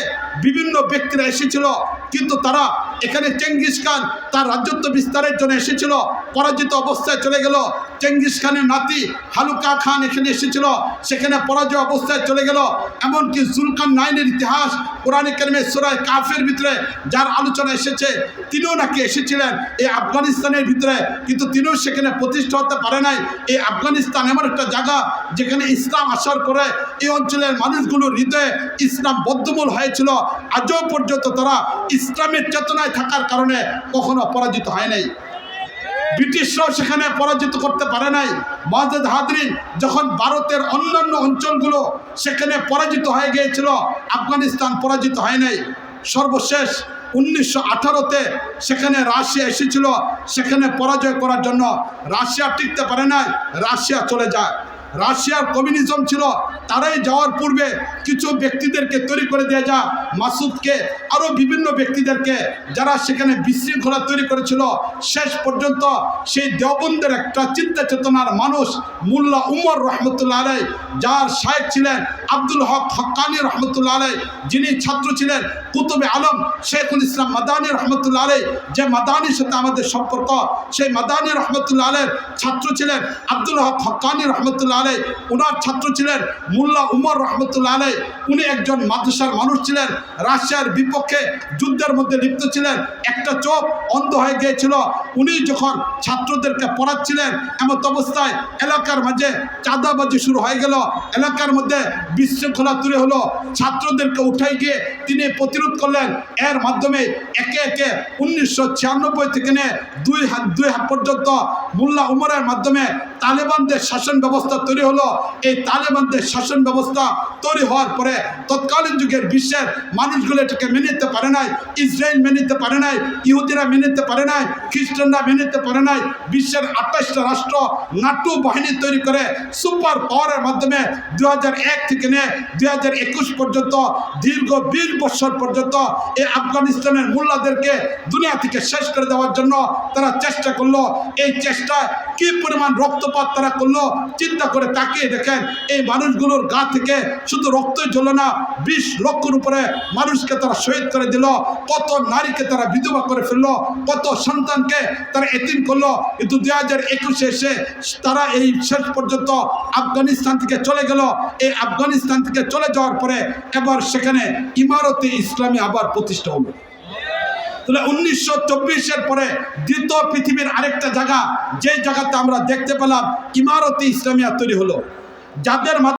বিভিন্ন ব্যক্তিরা এসেছিল, কিন্তু তারা এখানে চেঙ্গিস খান তার রাজত্ব বিস্তারের জন্য এসেছিল, পরাজিত অবস্থায় চলে গেল। চেঙ্গিস খানের নাতি হালুকা খান এখানে এসেছিল, সেখানে পরাজয় অবস্থায় চলে গেল। এমনকি জুলকারনাইনের ইতিহাস কোরআনে কারিমে সূরা কাফের ভিতরে যার আলোচনা এসেছে, তিনিও নাকি এসেছিলেন এই আফগানিস্তানের ভিতরে, কিন্তু তিনিও সেখানে প্রতিষ্ঠা হতে পারে নাই। এই আফগানিস্তান এমন একটা জায়গা যেখানে ইসলাম আসার পরে এই অঞ্চলের মানুষগুলোর হৃদয়ে ইসলাম বদ্ধমূল হয়েছিল। আজও পর্যন্ত তারা ইসলামের চেতনায় থাকার কারণে কখনো পরাজিত হয় নাই। ব্রিটিশরাও সেখানে পরাজিত করতে পারে নাই। মুআজ্জাজ হাজরিন, যখন ভারতের অন্যান্য অঞ্চলগুলো সেখানে পরাজিত হয়ে গিয়েছিল, আফগানিস্তান পরাজিত হয় নাই। সর্বশেষ 1918-তে সেখানে রাশিয়া এসেছিল, সেখানে পরাজয় করার জন্য রাশিয়া টিকতে পারে নাই, রাশিয়া চলে যায়। রাশিয়ার কমিউনিজম ছিল, তারাই যাওয়ার পূর্বে কিছু ব্যক্তিদেরকে তৈরি করে দিয়ে যা, মাসুদকে, আরও বিভিন্ন ব্যক্তিদেরকে, যারা সেখানে বিশৃঙ্খলা তৈরি করেছিল। শেষ পর্যন্ত সেই দেওবন্দের একটা চিন্তা চেতনার মানুষ মোল্লা উমর রহমতুল্লাহ আলাই, যার শায়েখ ছিলেন আব্দুল হক হক্কানি রহমতুল্লাহ আলাই, যিনি ছাত্র ছিলেন কুতুবে আলম শেখুল ইসলাম মাদানী রহমতুল্লাহ আলাই, যে মাদানির সাথে আমাদের সম্পর্ক, সেই মাদানী রহমতুল্লাহ আলাইয়ের ছাত্র ছিলেন আব্দুল হক হক্কানি রহমতুল্লাহ আলাই, ওনার ছাত্র ছিলেন মোল্লা উমর রহমতুল্লাহ আলাই। উনি একজন মাদ্রাসার মানুষ ছিলেন, রাশিয়ার বিপক্ষে যুদ্ধের মধ্যে লিপ্ত ছিলেন, একটা চোখ অন্ধ হয়ে গিয়েছিল। উনি যখন ছাত্রদেরকে পড়াচ্ছিলেন, এমত অবস্থায় এলাকার মাঝে চাঁদাবাজি শুরু হয়ে গেল, এলাকার মধ্যে বিশৃঙ্খলা তৈরি হলো। ছাত্রদেরকে উঠাই গিয়ে তিনি প্রতিরোধ করলেন। এর মাধ্যমে একে একে 1996 থেকে নিয়ে 2000 পর্যন্ত মোল্লা উমরের মাধ্যমে তালেবানদের শাসন ব্যবস্থা তৈরি হলো। এই তালেবানদের শাসন ব্যবস্থা তৈরি হওয়ার পরে তৎকালীন যুগের বিশ্বের মানুষগুলো এটাকে মেনে নিতে পারে নাই। ইসরায়েল মেনে নিতে পারে নাই, ইহুদিরা মেনে নিতে পারে নাই, খ্রিস্টানরা মেনে নিতে পারে নাই। বিশ্বের 28টা রাষ্ট্র নাটু বাহিনী তৈরি করে সুপার পাওয়ারের মাধ্যমে 2001 থেকে নিয়ে 2021 পর্যন্ত দীর্ঘ 20 বছর পর্যন্ত এই আফগানিস্তানের মোল্লাদেরকে দুনিয়া থেকে শেষ করে দেওয়ার জন্য তারা চেষ্টা করলো। এই চেষ্টায় কি পরিমাণ রক্তপাত তারা করলো, চিন্তা করে তাকিয়ে দেখেন। এই মানুষগুলোর গা থেকে শুধু রক্তই ঝরল না, 20 লক্ষের উপরে মানুষকে তারা শহীদ করে দিল, কত নারীকে তারা বিধবা করে ফেললো, কত সন্তানকে তারা এতিম করলো। কিন্তু 2021 এসে তারা এই শেষ পর্যন্ত আফগানিস্তান থেকে চলে গেল। এই আফগানিস্তান থেকে চলে যাওয়ার পরে এবার সেখানে ইমারতে ইসলামী আবার প্রতিষ্ঠা হলো। তাহলে 1924-এর পরে দ্বিতীয় পৃথিবীর আরেকটা জায়গা, যে জায়গাতে আমরা দেখতে পেলাম ইমারতে ইসলামিয়া তৈরি হলো, যাদের